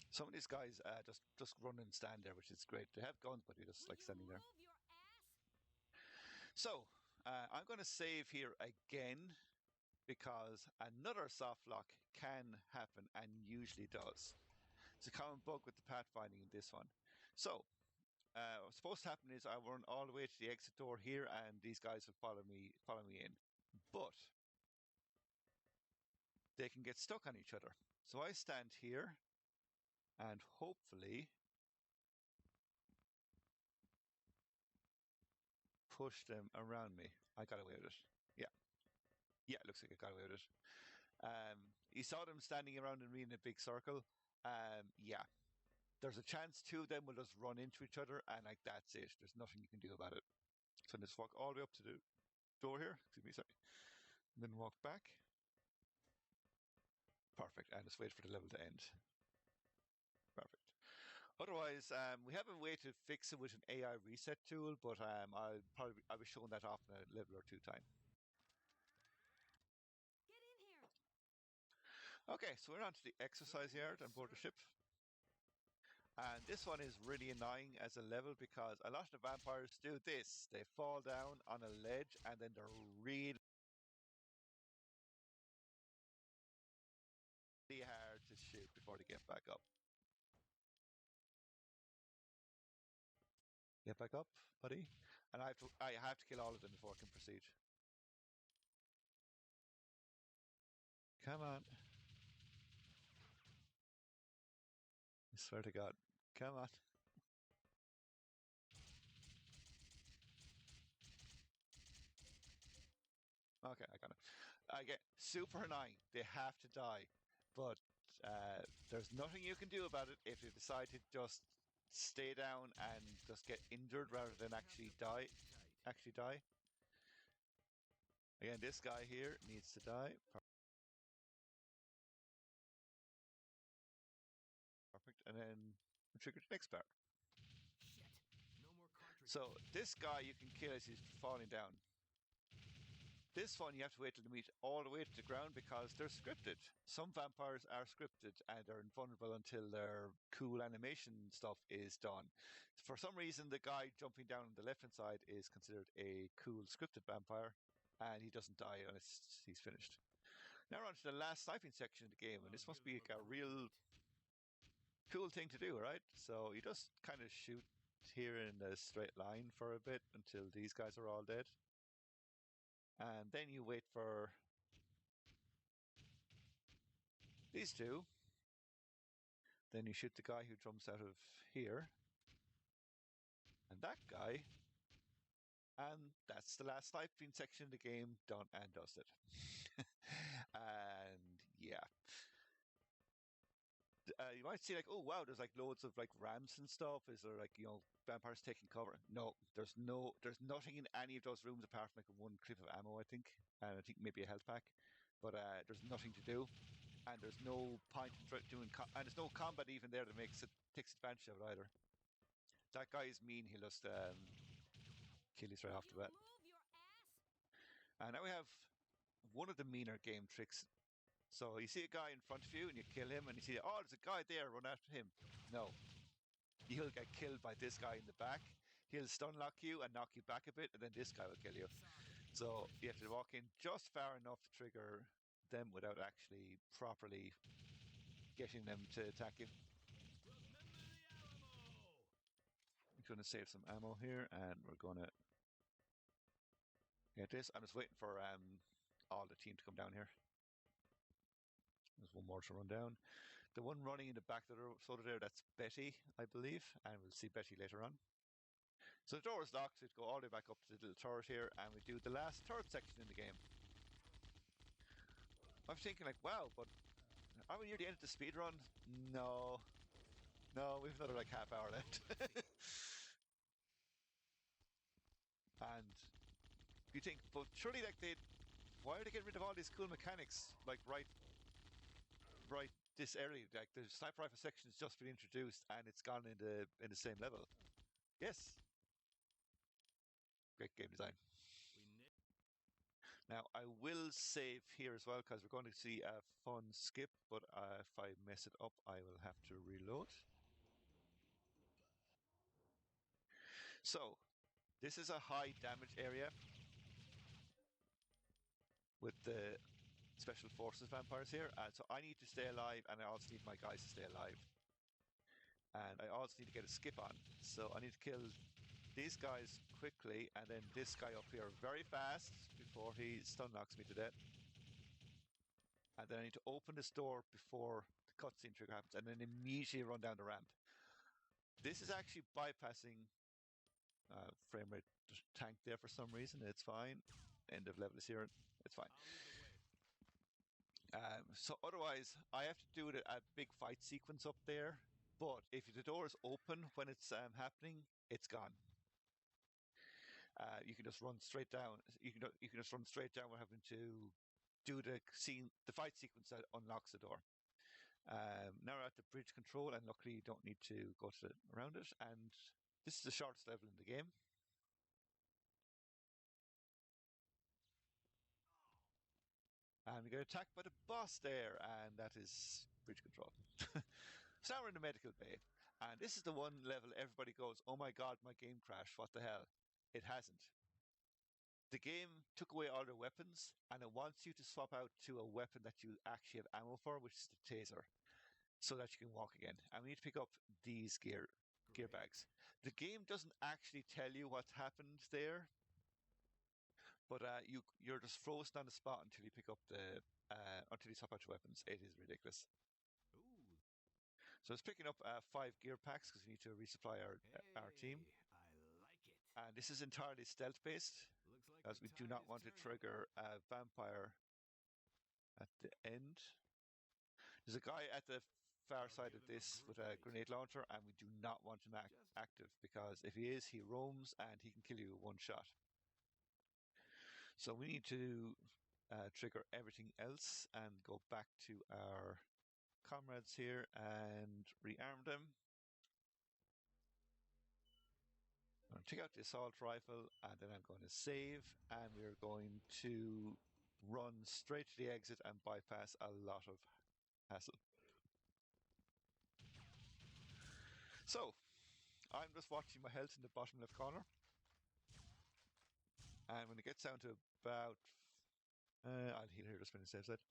Some of these guys just run and stand there, which is great. They have guns, but they're just like standing there. So I'm going to save here again because another soft lock can happen and usually does. It's a common bug with the pathfinding in this one. So what's supposed to happen is I run all the way to the exit door here, and these guys will follow me in. But they can get stuck on each other. So I stand here and hopefully push them around me. I got away with it. Yeah. Yeah, it looks like I got away with it. You saw them standing around me in a big circle. Yeah. There's a chance two of them will just run into each other, and like that's it. There's nothing you can do about it. So just walk all the way up to door here. Excuse me, sorry. And then walk back. Perfect. And just wait for the level to end. Perfect. Otherwise, we have a way to fix it with an AI reset tool, but I'll be showing that off in a level or two time. Get in here. Okay, so we're on to the exercise yard on board the ship. And this one is really annoying as a level because a lot of the vampires do this. They fall down on a ledge and then they're really hard to shoot before they get back up. Get back up, buddy. And I have to kill all of them before I can proceed. Come on. I swear to God. Come on. Okay, I got it. I get super annoying. They have to die. But there's nothing you can do about it if you decide to just stay down and just get injured rather than actually die. Again, this guy here needs to die. Perfect. And then we trigger the next part. So this guy you can kill as he's falling down. This one you have to wait till they meet all the way to the ground because they're scripted. Some vampires are scripted and they're invulnerable until their cool animation stuff is done. For some reason, the guy jumping down on the left-hand side is considered a cool scripted vampire, and he doesn't die unless he's finished. Now we're on to the last sniping section of the game, and this must be like a real cool thing to do, right? So you just kind of shoot here in a straight line for a bit until these guys are all dead. And then you wait for these two. Then you shoot the guy who jumps out of here. And that guy. And that's the last sniping section of the game done and dusted. And yeah. You might see like, oh wow, there's like loads of like ramps and stuff. Is there like, vampires taking cover? No, there's nothing in any of those rooms apart from like one clip of ammo, I think, and I think maybe a health pack. But there's nothing to do, and there's no point in doing, and there's no combat even there that takes advantage of it either. That guy is mean. He'll just kill you straight off the bat. And now we have one of the meaner game tricks. So you see a guy in front of you and you kill him and you see, oh, there's a guy there, run after him. No. He'll get killed by this guy in the back. He'll stun lock you and knock you back a bit and then this guy will kill you. So you have to walk in just far enough to trigger them without actually properly getting them to attack you. I'm going to save some ammo here and we're going to get this. I'm just waiting for all the team to come down here. There's one more to run down. The one running in the back of the soda there, that's Betty, I believe, and we'll see Betty later on. So the door is locked, so we go all the way back up to the little turret here, and we do the last turret section in the game. I'm thinking like, wow, but are we near the end of the speedrun? No, we've another like half hour left. And you think, but surely like why are they getting rid of all these cool mechanics like right this early? Like the sniper rifle section has just been introduced and it's gone in the same level. Yes. Great game design. Now I will save here as well because we're going to see a fun skip, but if I mess it up I will have to reload. So this is a high damage area with the Special Forces vampires here, so I need to stay alive and I also need my guys to stay alive. And I also need to get a skip on, so I need to kill these guys quickly and then this guy up here very fast before he stun knocks me to death. And then I need to open this door before the cutscene trigger happens and then immediately run down the ramp. This is actually bypassing frame rate tank there for some reason. It's fine. End of level is here. It's fine. So otherwise, I have to do a big fight sequence up there. But if the door is open when it's happening, it's gone. you can just run straight down. You can just run straight down without having to do the fight sequence that unlocks the door. Now we're at the bridge control, and luckily you don't need to go around it. And this is the shortest level in the game. And we get attacked by the boss there, and that is bridge control. So now we're in the medical bay, and this is the one level everybody goes, "Oh my god, my game crashed! What the hell?" It hasn't. The game took away all their weapons, and it wants you to swap out to a weapon that you actually have ammo for, which is the taser, so that you can walk again. And we need to pick up these gear bags. The game doesn't actually tell you what happened there, but you're just frozen on the spot until you pick up until you swap out your weapons. It is ridiculous. Ooh. So it's picking up 5 gear packs because we need to resupply our team. I like it. And this is entirely stealth based, Looks like as the we do tide not is want to turning. trigger a vampire at the end. There's a guy at the far I'll side give of them a this with group a rate. grenade launcher, and we do not want him active, because if he is, he roams and he can kill you with one shot. So we need to trigger everything else and go back to our comrades here and rearm them. I'm going to take out the assault rifle, and then I'm going to save, and we're going to run straight to the exit and bypass a lot of hassle. So, I'm just watching my health in the bottom left corner, and when it gets down to about... I'll heal here just when it saves it.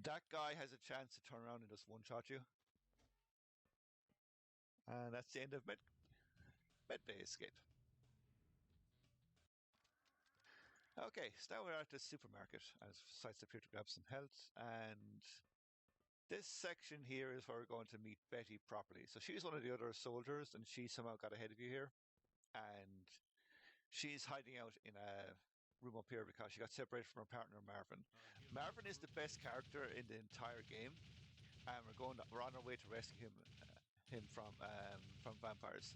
That guy has a chance to turn around and just one-shot you. And that's the end of med bay escape. Okay, so now we're at the supermarket. I've sidestepped here to grab some health, and this section here is where we're going to meet Betty properly. So she's one of the other soldiers, and she somehow got ahead of you here. And she's hiding out in a room up here because she got separated from her partner, Marvin. Marvin is the best character in the entire game, and we're on our way to rescue him from vampires.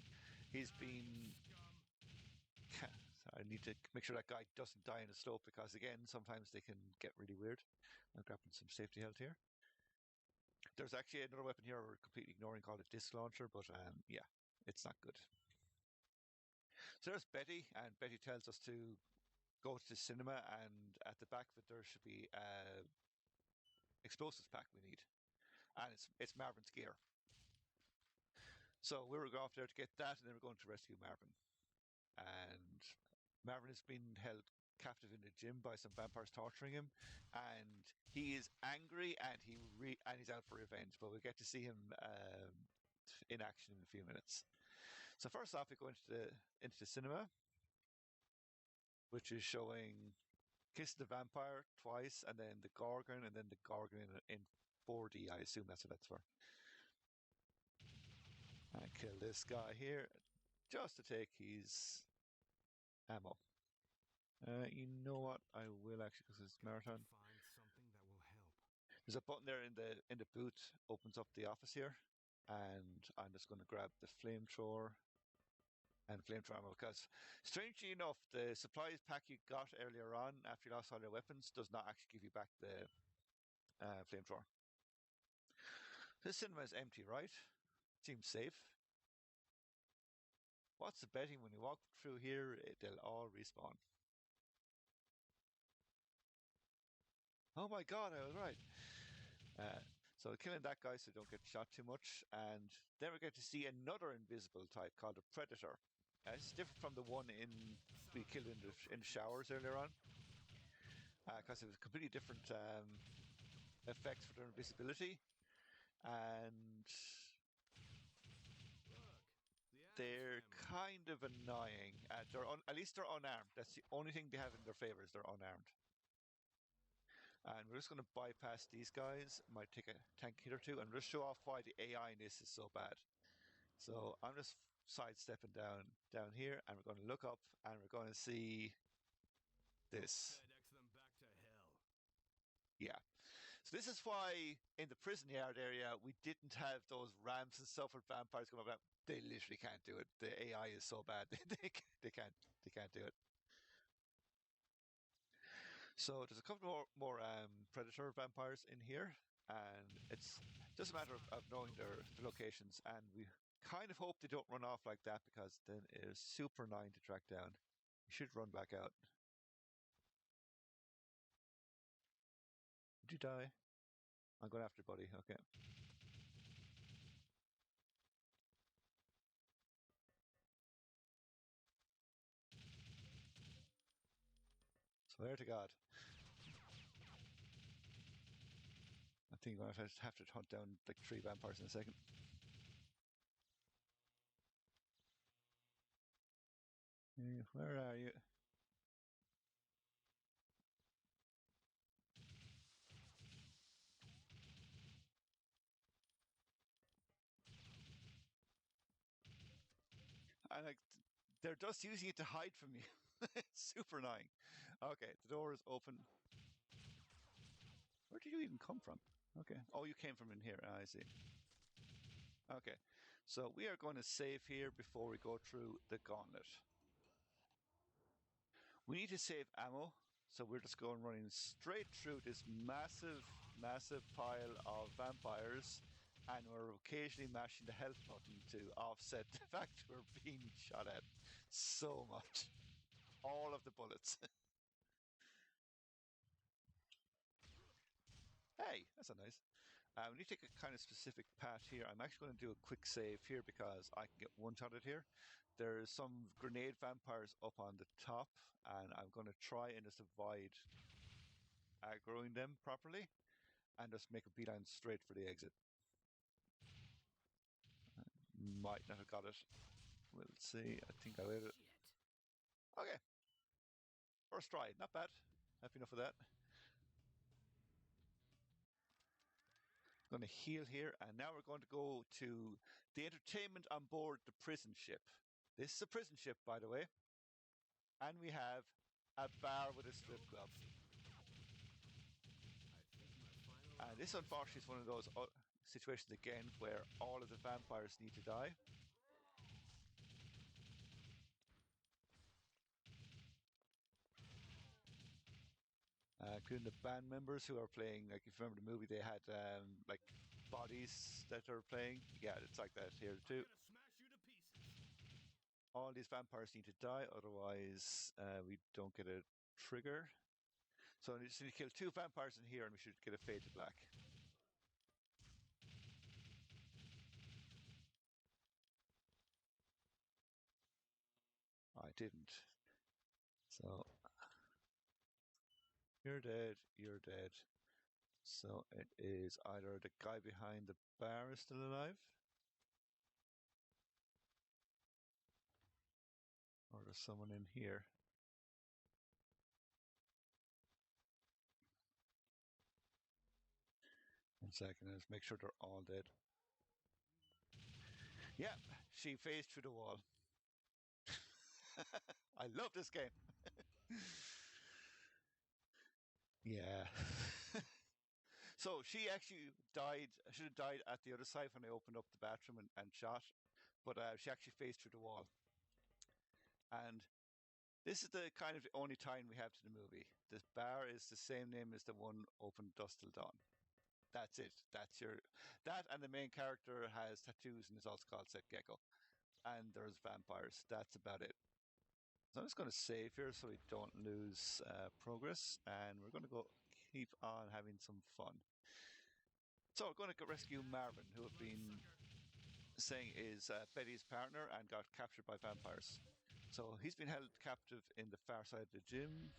He's been... I need to make sure that guy doesn't die in a slope, because again, sometimes they can get really weird. I'm grabbing some safety health here. There's actually another weapon here we're completely ignoring called a disc launcher, but yeah, it's not good. So there's Betty, and Betty tells us to go to the cinema, and at the back of it there should be a explosives pack we need, and it's Marvin's gear. So we were going off there to get that, and then we're going to rescue Marvin. And Marvin has been held captive in the gym by some vampires torturing him, and he is angry, and he's out for revenge. But we'll get to see him in action in a few minutes. So first off, we go into the cinema, which is showing Kiss the Vampire twice, and then the Gorgon, and then the Gorgon in 4D. I assume that's what that's for. I kill this guy here just to take his ammo. You know what? I will actually, because it's marathon. Find something that will help. There's a button there in the boot, opens up the office here, and I'm just going to grab the flamethrower and flamethrower ammo, because strangely enough, the supplies pack you got earlier on after you lost all your weapons does not actually give you back the flamethrower. This cinema is empty, right? Seems safe. What's the betting? When you walk through here, they'll all respawn. Oh my god, I was right. So killing that guy so don't get shot too much, and then we get to see another invisible type called a Predator. It's different from the one we killed in the showers earlier on, because it was completely different effects for their invisibility, and they're kind of annoying. At least they're unarmed. That's the only thing they have in their favor, is they're unarmed. And we're just going to bypass these guys. Might take a tank hit or two, and just show off why the AI in this is so bad. So I'm just sidestepping down here, and we're going to look up, and we're going to see this. FedEx them back to hell. Yeah. So this is why in the prison yard area we didn't have those ramps and stuff with vampires going up. They literally can't do it. The AI is so bad. They can't do it. So there's a couple more predator vampires in here, and it's just a matter of knowing their locations. And we kind of hope they don't run off like that, because then it is super annoying to track down. You should run back out. Did you die? I'm going after buddy. Okay. Swear to God. I think I'm going to have to hunt down like 3 vampires in a second. Where are you? And like, they're just using it to hide from you. It's super annoying. Okay, the door is open. Where did you even come from? Okay. Oh, you came from in here. I see. Okay. So we are going to save here before we go through the gauntlet. We need to save ammo, so we're just going running straight through this massive, massive pile of vampires, and we're occasionally mashing the health button to offset the fact we're being shot at so much. All of the bullets. Hey, that's not nice. We need to take a kind of specific path here. I'm actually going to do a quick save here because I can get one-shotted here. There's some grenade vampires up on the top, and I'm going to try and just avoid aggroing them properly and just make a beeline straight for the exit. Might not have got it. We'll see. I think I will. Okay. First try. Not bad. Happy enough with that. Going to heal here, and now we're going to go to the entertainment on board the prison ship. This is a prison ship, by the way, and we have a bar with a strip club. And this, unfortunately, is one of those situations again where all of the vampires need to die. Including the band members who are playing. Like, if you remember the movie, they had like bodies that are playing. Yeah, it's like that here too. All these vampires need to die, otherwise we don't get a trigger. So we just need to kill 2 vampires in here, and we should get a fade to black. I didn't. So you're dead. You're dead. So it is either the guy behind the bar is still alive, or there's someone in here. One second, let's make sure they're all dead. Yeah, she phased through the wall. I love this game. Yeah. So she actually died. Should have died at the other side when I opened up the bathroom and shot, but she actually phased through the wall. And this is the kind of the only time we have to the movie. This bar is the same name as the one open Dusk Till Dawn. That's it. That, and the main character has tattoos and is also called Set Gecko. And there's vampires. That's about it. So I'm just going to save here so we don't lose progress, and we're going to go keep on having some fun. So we're going to go rescue Marvin, who have been saying is Betty's partner and got captured by vampires. So he's been held captive in the far side of the gym,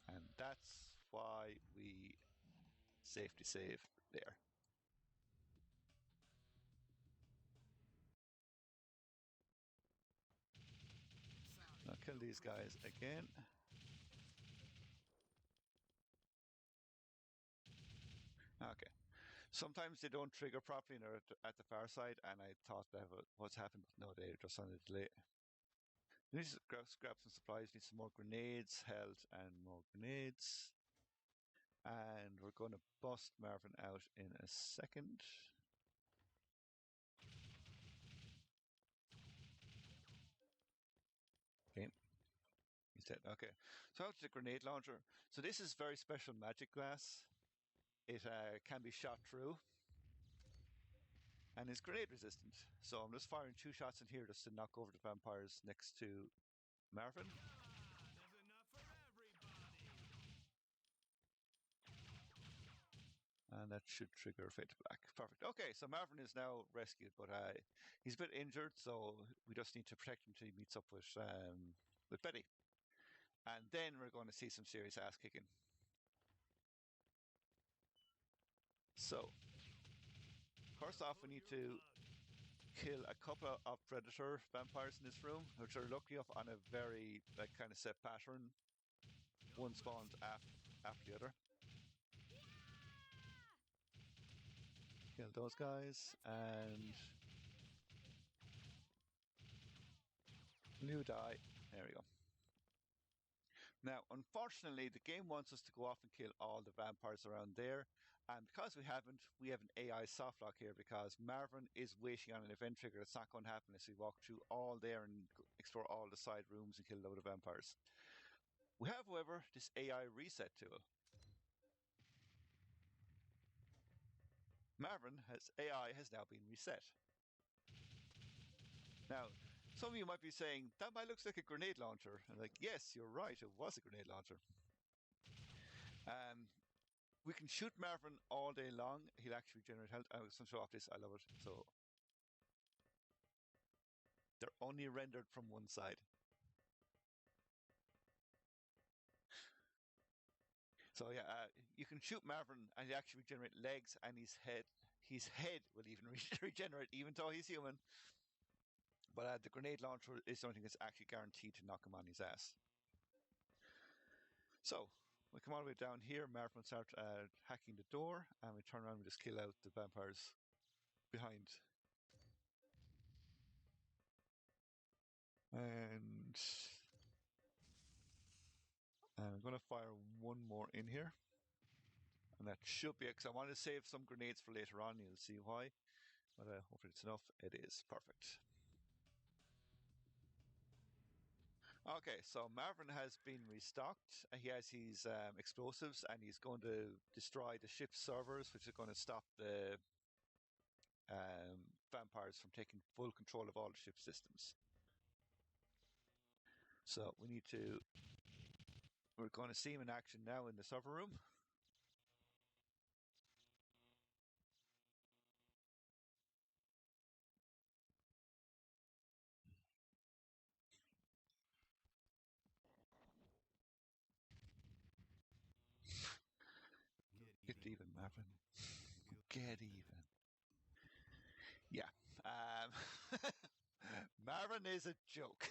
and that's why we safety save there. Now kill these guys again. Okay. Sometimes they don't trigger properly and they're at the far side, and I thought that what's happened. No, they're just on a delay. We need to grab some supplies. Need some more grenades, health, and more grenades. And we're going to bust Marvin out in a second. Okay. He's dead. Okay. So out to the grenade launcher. So this is very special magic glass. It can be shot through. And is grenade resistant. So I'm just firing 2 shots in here just to knock over the vampires next to Marvin. And that should trigger Fade to Black. Perfect. Okay, so Marvin is now rescued, but he's a bit injured, so we just need to protect him until he meets up with Betty. And then we're going to see some serious ass kicking. So, first off, we need to kill a couple of predator vampires in this room, which are lucky enough on a very kind of set pattern. One spawns after the other. Kill those guys, and you die. There we go. Now, unfortunately, the game wants us to go off and kill all the vampires around there, and because we have an AI softlock here because Marvin is waiting on an event trigger that's not going to happen unless we walk through all there and explore all the side rooms and kill a load of vampires. We have, however, this AI reset tool. AI has now been reset. Now, some of you might be saying, that might look like a grenade launcher. And like, yes, you're right, it was a grenade launcher. We can shoot Marvin all day long. He'll actually generate health. I was going to show off this. I love it. So they're only rendered from one side. So yeah, you can shoot Marvin and he actually regenerate legs, and his head will even regenerate, even though he's human. But the grenade launcher is something that's actually guaranteed to knock him on his ass. So we come all the way down here. Marvin will start hacking the door, and we turn around and just kill out the vampires behind. And I'm going to fire one more in here. And that should be it, because I want to save some grenades for later on. You'll see why. But hopefully it's enough. It is. Perfect. Okay, so Marvin has been restocked. He has his explosives, and he's going to destroy the ship's servers, which is going to stop the vampires from taking full control of all the ship systems. So we're going to see him in action now in the server room. Get even, Marvin. Get even. Yeah. Marvin is a joke.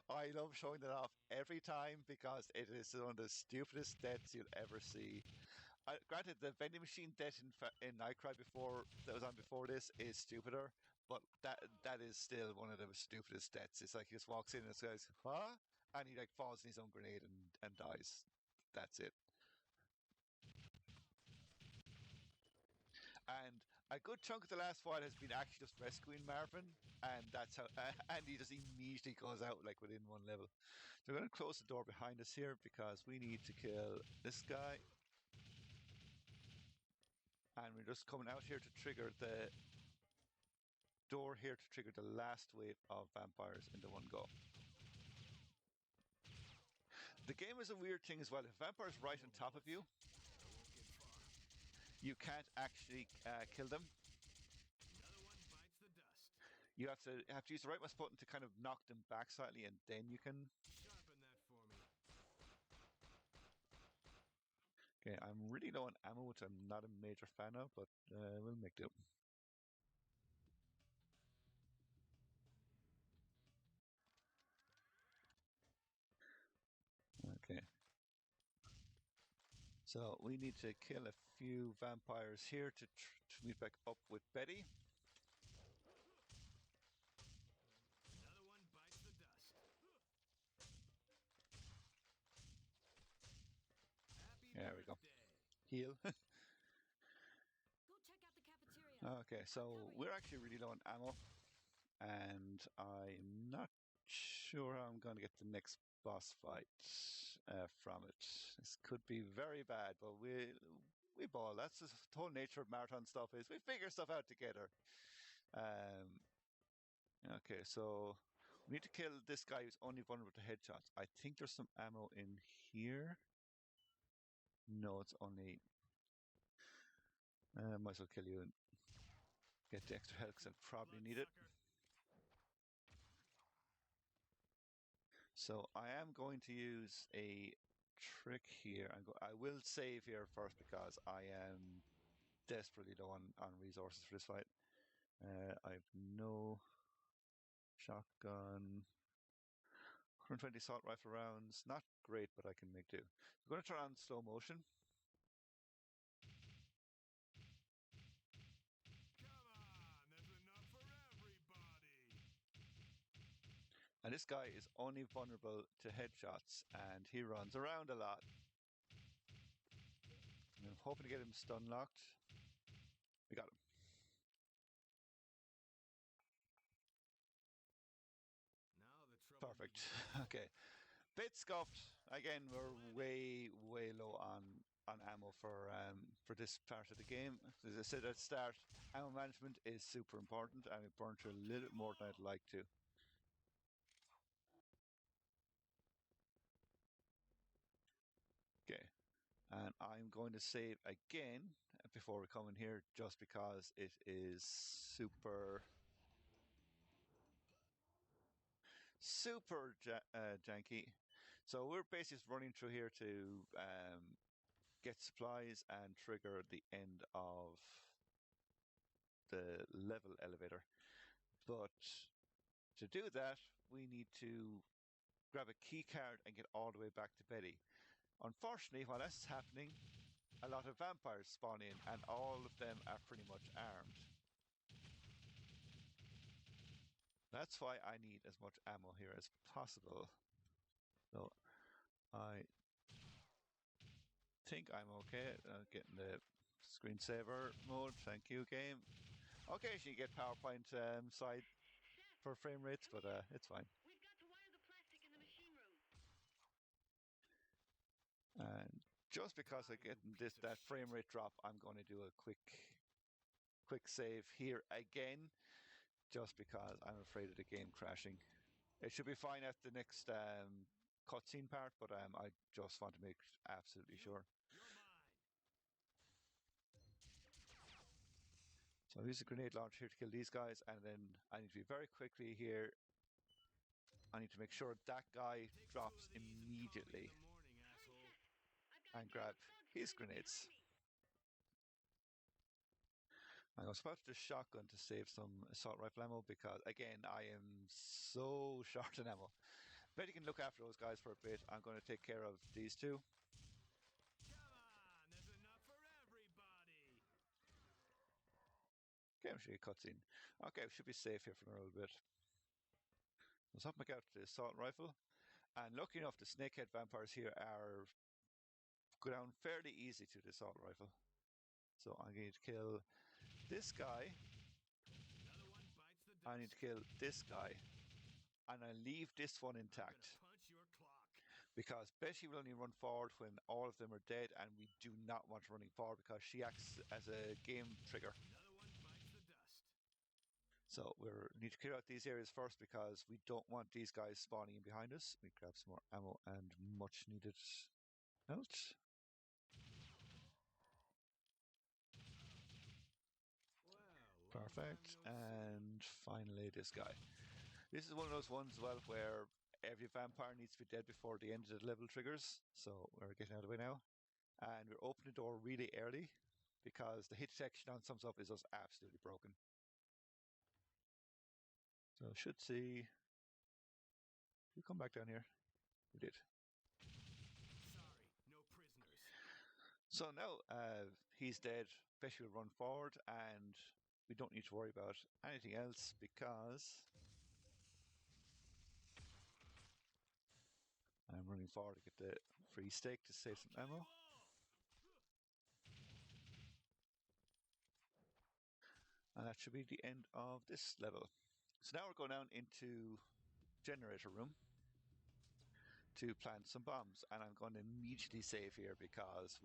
I love showing that off every time because it is one of the stupidest deaths you'll ever see. Granted, the vending machine death in Nightcry that was on before this is stupider, but that is still one of the stupidest deaths. It's like he just walks in and says, "Huh?" and he falls in his own grenade and dies. That's it. And a good chunk of the last fight has been actually just rescuing Marvin, and that's how. And he just immediately goes out within one level. So we're going to close the door behind us here because we need to kill this guy, and we're just coming out here to trigger the door here to trigger the last wave of vampires into one go. The game is a weird thing as well. If a vampire is right on top of you, you can't actually kill them. You have to use the right mouse button to kind of knock them back slightly, and then you can. Okay, I'm really low on ammo, which I'm not a major fan of, but we'll make do. Okay. So we need to kill a few vampires here to meet back up with Betty. There we go. heal. Go check out the cafeteria. Okay, so we're actually really low on ammo, and I'm not sure how I'm going to get the next boss fight from it. This could be very bad, but we ball. That's the whole nature of marathon stuff, is we figure stuff out together. Okay, so we need to kill this guy who's only vulnerable to headshots. I think there's some ammo in here. No, it's only... might as well kill you and get the extra health, because I probably need it. So I am going to use a trick here. I will save here first because I am desperately low on resources for this fight. I've no shotgun. 120 assault rifle rounds. Not great, but I can make do. I'm going to turn on slow motion. And this guy is only vulnerable to headshots, and he runs around a lot. And I'm hoping to get him stun locked. We got him. Perfect. Okay. Bit scuffed. Again, we're way low on ammo for this part of the game. As I said at the start, ammo management is super important, and it burned through a little bit more than I'd like to. Okay. And I'm going to save again before we come in here, just because it is super janky. So we're basically just running through here to get supplies and trigger the end of the level elevator. But to do that, we need to grab a key card and get all the way back to Betty. Unfortunately, while that's happening, a lot of vampires spawn in, and all of them are pretty much armed. That's why I need as much ammo here as possible. So I think I'm okay. Getting the screensaver mode. Thank you, game. Occasionally you get PowerPoint side for frame rates, but it's fine. We've got to wire the plastic in the machine room. And just because I get that frame rate drop, I'm going to do a quick save here again, just because I'm afraid of the game crashing. It should be fine at the next cutscene part, but I just want to make absolutely sure. So I'll use a grenade launcher here to kill these guys, and then I need to be very quickly here. I need to make sure that guy drops immediately and grab his grenades. I was about to shotgun to save some assault rifle ammo because, again, I am so short on ammo. Bet you can look after those guys for a bit. I'm going to take care of these two. Okay, I'm sure you cutscene. Okay, we should be safe here for a little bit. Let's hop back out to the assault rifle. And lucky enough, the snakehead vampires here go down fairly easy to the assault rifle. So I'm going to kill this guy. I need to kill this guy. And I leave this one intact. Because Betty will only run forward when all of them are dead, and we do not want her running forward because she acts as a game trigger. So we need to clear out these areas first because we don't want these guys spawning in behind us. We grab some more ammo and much needed health. Perfect. And finally this guy. This is one of those ones as well where every vampire needs to be dead before the end of the level triggers. So we're getting out of the way now. And we're opening the door really early because the hit detection on some stuff is just absolutely broken. So should see. You come back down here. We did. Sorry, no prisoners. So now he's dead. Bessie will run forward, and we don't need to worry about anything else because I'm running forward to get the free stake to save some ammo. And that should be the end of this level. So now we're going down into generator room to plant some bombs. And I'm going to immediately save here because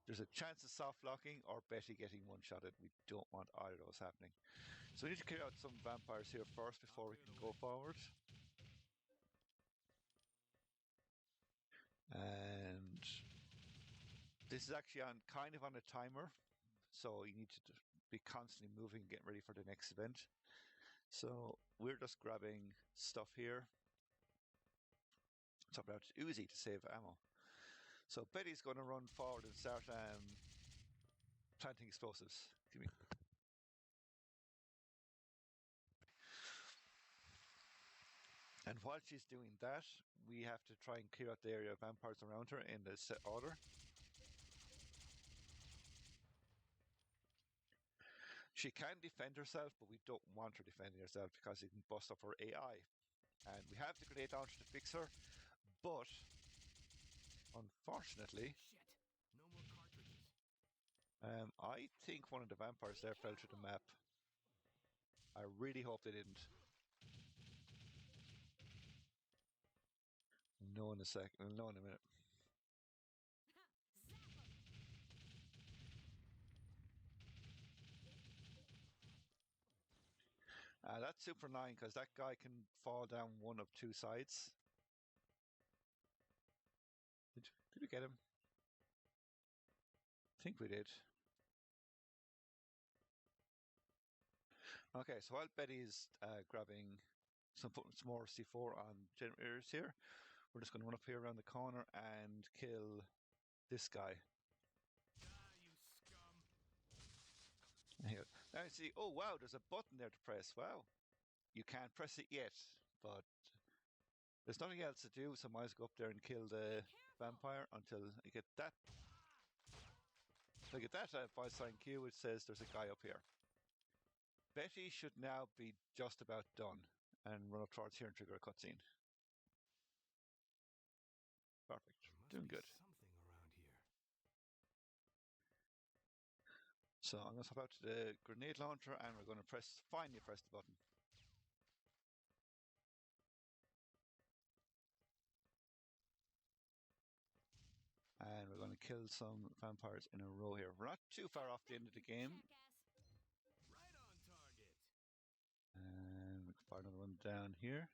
there's a chance of soft locking or Betty getting one-shotted. We don't want either of those happening. So we need to clear out some vampires here first before we can go forward. And this is actually kind of on a timer. So you need to be constantly moving and getting ready for the next event. So we're just grabbing stuff here. Top out Uzi to save ammo. So Betty's going to run forward and start planting explosives. Give me. And while she's doing that, we have to try and clear out the area of vampires around her in the set order. She can defend herself, but we don't want her defending herself because it can bust up her AI. And we have the grenade launcher to fix her, but unfortunately, Shit. No more cartridges. I think one of the vampires there fell through the map. I really hope they didn't. No in a second. No in a minute. That's super annoying because that guy can fall down one of two sides. Did we get him? I think we did. Okay, so while Betty's grabbing some more C4 on generators here, we're just going to run up here around the corner and kill this guy. Here. Now you see, oh wow, there's a button there to press. Wow. You can't press it yet, but there's nothing else to do, so I might as well go up there and kill the vampire until I get that. So I get that voice sign cue, which says there's a guy up here. Betty should now be just about done and run up towards here and trigger a cutscene. Perfect. Doing good. Something around here. So I'm going to hop out to the grenade launcher and we're going to finally press the button. And we're going to kill some vampires in a row here. We're not too far off the end of the game. Right on target. And we can fire another one down here.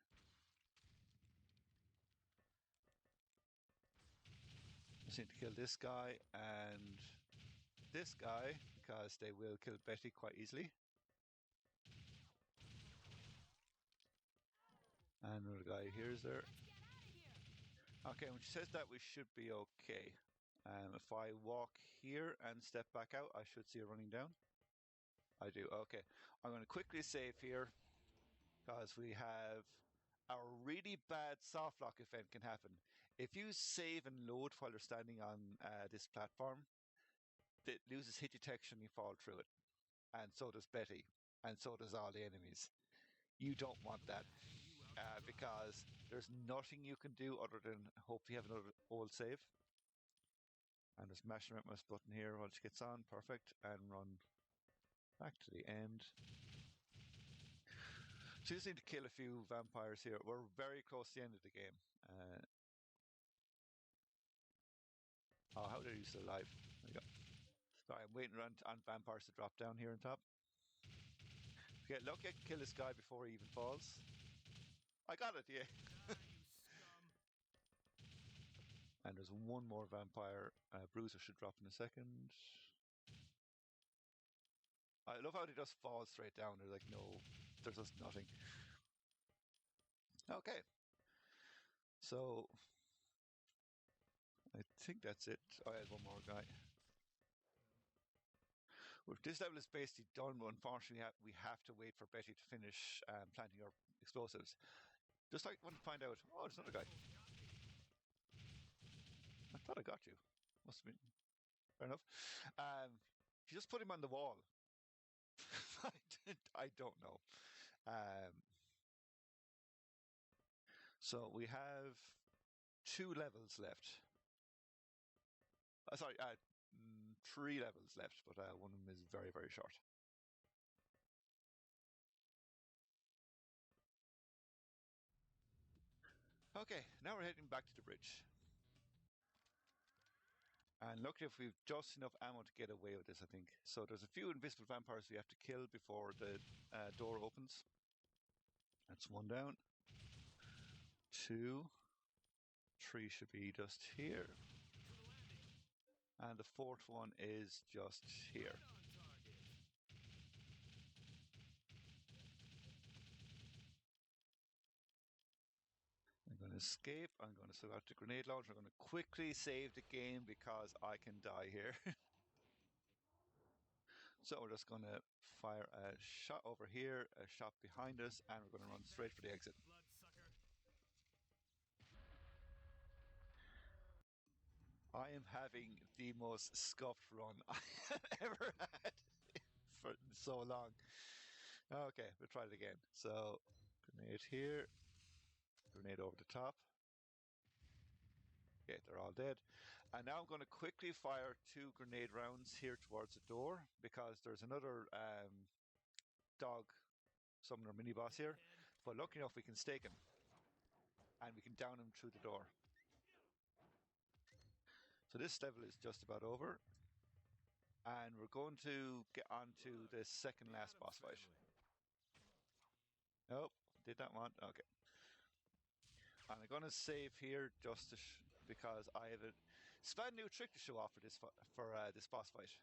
Just need to kill this guy and this guy because they will kill Betty quite easily. And another guy here is there. Okay, when she says that, we should be okay. If I walk here and step back out, I should see her running down. I do. Okay. I'm going to quickly save here because we have a really bad soft lock event can happen. If you save and load while you're standing on this platform, it loses hit detection, you fall through it. And so does Betty. And so does all the enemies. You don't want that. Because there's nothing you can do other than hope you have another old save. And just mash the mouse button here while she gets on. Perfect. And run back to the end. So you just need to kill a few vampires here. We're very close to the end of the game. Oh, how are you still alive? There you go. Sorry, I'm waiting around on vampires to drop down here on top. If you get lucky, I can kill this guy before he even falls. I got it, yeah. And there's one more vampire. Bruiser should drop in a second. I love how they just fall straight down. They're like, no, there's just nothing. Okay. So, I think that's it. I had one more guy. Well, this level is basically done, but unfortunately we have to wait for Betty to finish planting her explosives. Just like want to find out, oh, there's another guy. I thought I got you. Must have been. Fair enough. You just put him on the wall. I don't know. So we have 2 levels left. Sorry, 3 levels left, but one of them is very, very short. Okay, now we're heading back to the bridge. And look if we've just enough ammo to get away with this, I think. So there's a few invisible vampires we have to kill before the door opens. That's 1 down. 2. 3 should be just here. And the 4th one is just here. I'm going to escape. I'm going to sort out the grenade launcher. I'm going to quickly save the game because I can die here. So we're just going to fire a shot over here, a shot behind us, and we're going to run straight for the exit. I am having the most scuffed run I have ever had for so long. Okay, we'll try it again. So, grenade here, grenade over the top. Okay, they're all dead. And now I'm going to quickly fire 2 grenade rounds here towards the door because there's another dog summoner mini boss here. But lucky enough, we can stake him and we can down him through the door. So this level is just about over. And we're going to get on to the second last boss fight. Nope, did that one? Okay. And I'm going to save here just to because I have a span new trick to show off for this boss fight.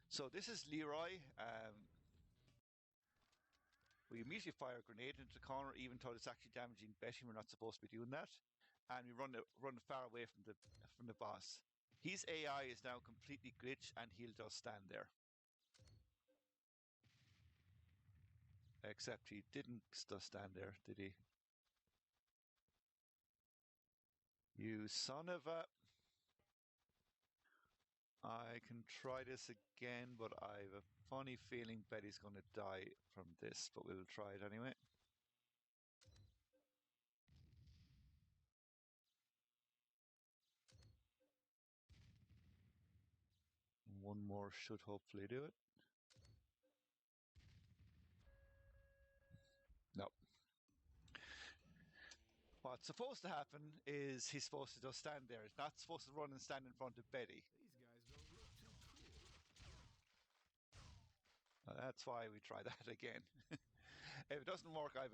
So this is Leroy. We immediately fire a grenade into the corner, even though it's actually damaging Betty. We're not supposed to be doing that, and we run far away from the boss. His AI is now completely glitched, and he'll just stand there. Except he didn't just stand there, did he? You son of a... I can try this again, but I have a funny feeling Betty's going to die from this, but we'll try it anyway. One more should hopefully do it. No. What's supposed to happen is he's supposed to just stand there. He's not supposed to run and stand in front of Betty. These guys don't look too cool. That's why we try that again. If it doesn't work, I've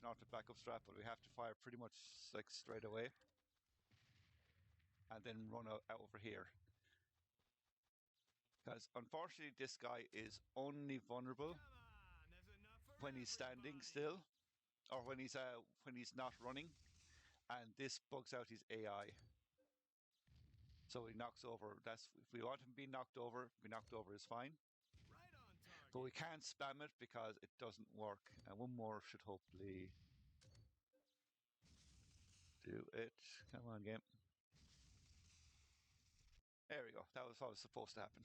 not a backup strap, but we have to fire pretty much like straight away, and then run out over here. Because unfortunately, this guy is only vulnerable when he's standing still, or when he's not running, and this bugs out his AI. So he knocks over. If we want him being knocked over, knocked over is fine. But we can't spam it because it doesn't work. And one more should hopefully do it. Come on, game. There we go. That was what was supposed to happen.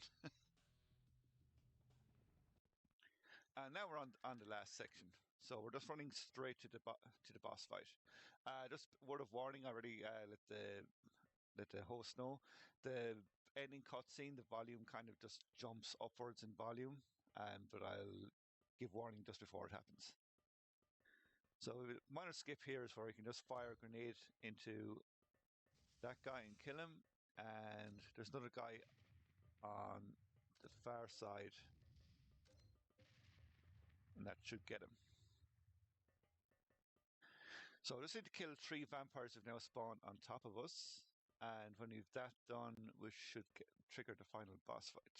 And now we're on the last section. So we're just running straight to the boss fight. Just word of warning, I already let the host know. The ending cutscene, the volume kind of just jumps upwards in volume. But I'll give warning just before it happens. So a minor skip here is where you can just fire a grenade into that guy and kill him. And there's another guy on the far side. And that should get him. So I just need to kill 3 vampires who've now spawned on top of us. And when we've that done, we should trigger the final boss fight.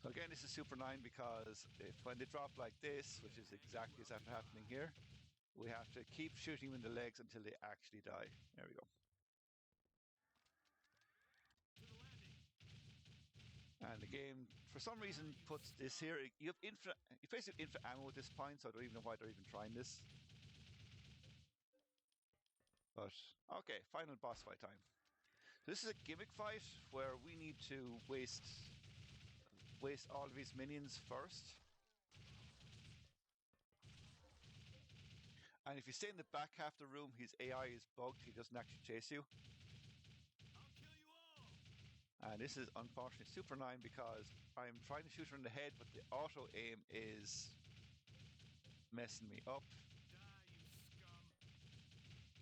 So again, this is Super 9 because when they drop like this, which is exactly what's happening here, we have to keep shooting them in the legs until they actually die. There we go. And the game, for some reason, puts this here. You basically infinite ammo at this point, so I don't even know why they're even trying this. But, okay, final boss fight time. This is a gimmick fight where we need to waste waste all of his minions first. And if you stay in the back half of the room, his AI is bugged. He doesn't actually chase you. I'll kill you all. And this is unfortunately super annoying because I'm trying to shoot her in the head, but the auto aim is messing me up. Die, you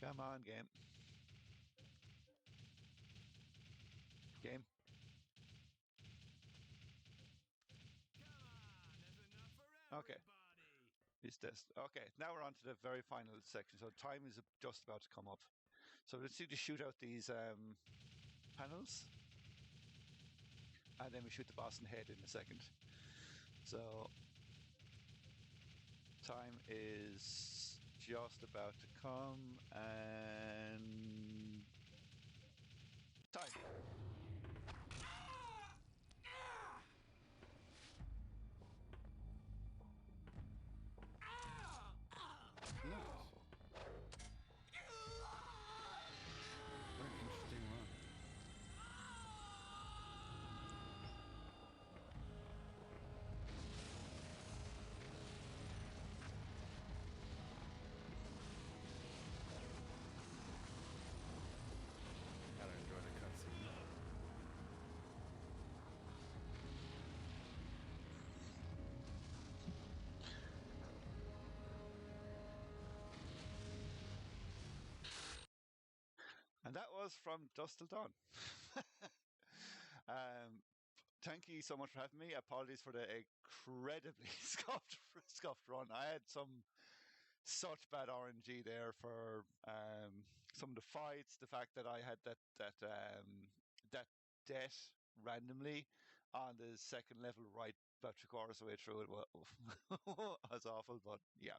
scum. Come on, game. Game. Come on, there's enough for Okay. everybody. Is this okay? Now we're on to the very final section. So time is just about to come up. So let's see to shoot out these panels, and then we shoot the boss in the head in a second. So time is just about to come, and time. Nice. What an interesting run. Gotta enjoy the cutscene. And that was from Dusk Till Dawn. Thank you so much for having me. Apologies for the incredibly scuffed run. I had such bad RNG there for some of the fights. The fact that I had that death randomly on the second level right about 3/4 of the way through it was awful. But yeah.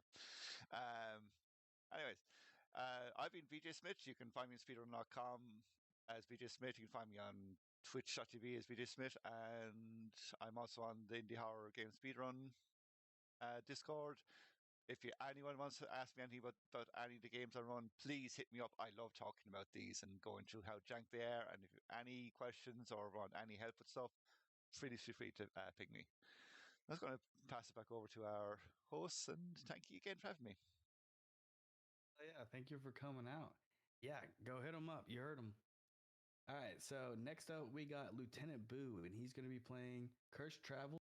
Anyways, I've been VjSmyth. You can find me on speedrun.com as VjSmyth. You can find me on twitch.tv as VjSmyth, and I'm also on the Indie Horror Game Speedrun Discord. If anyone wants to ask me anything about any of the games I run, please hit me up. I love talking about these and going through how jank they are. And if you have any questions or want any help with stuff, feel free to ping me. I'm just going to pass it back over to our hosts, and thank you again for having me. Oh, yeah, thank you for coming out. Yeah, go hit him up. You heard him. All right, so next up we got Lieutenant Boo, and he's going to be playing Cursed Travel.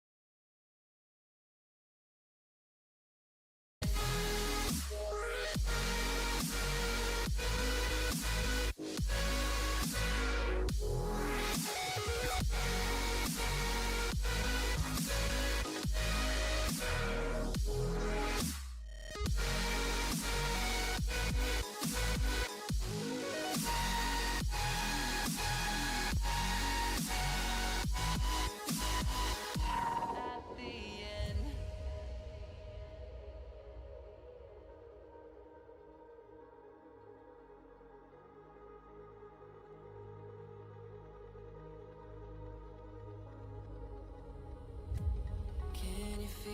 Can you feel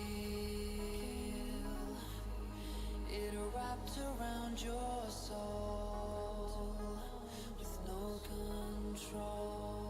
it wrapped around your soul with no control?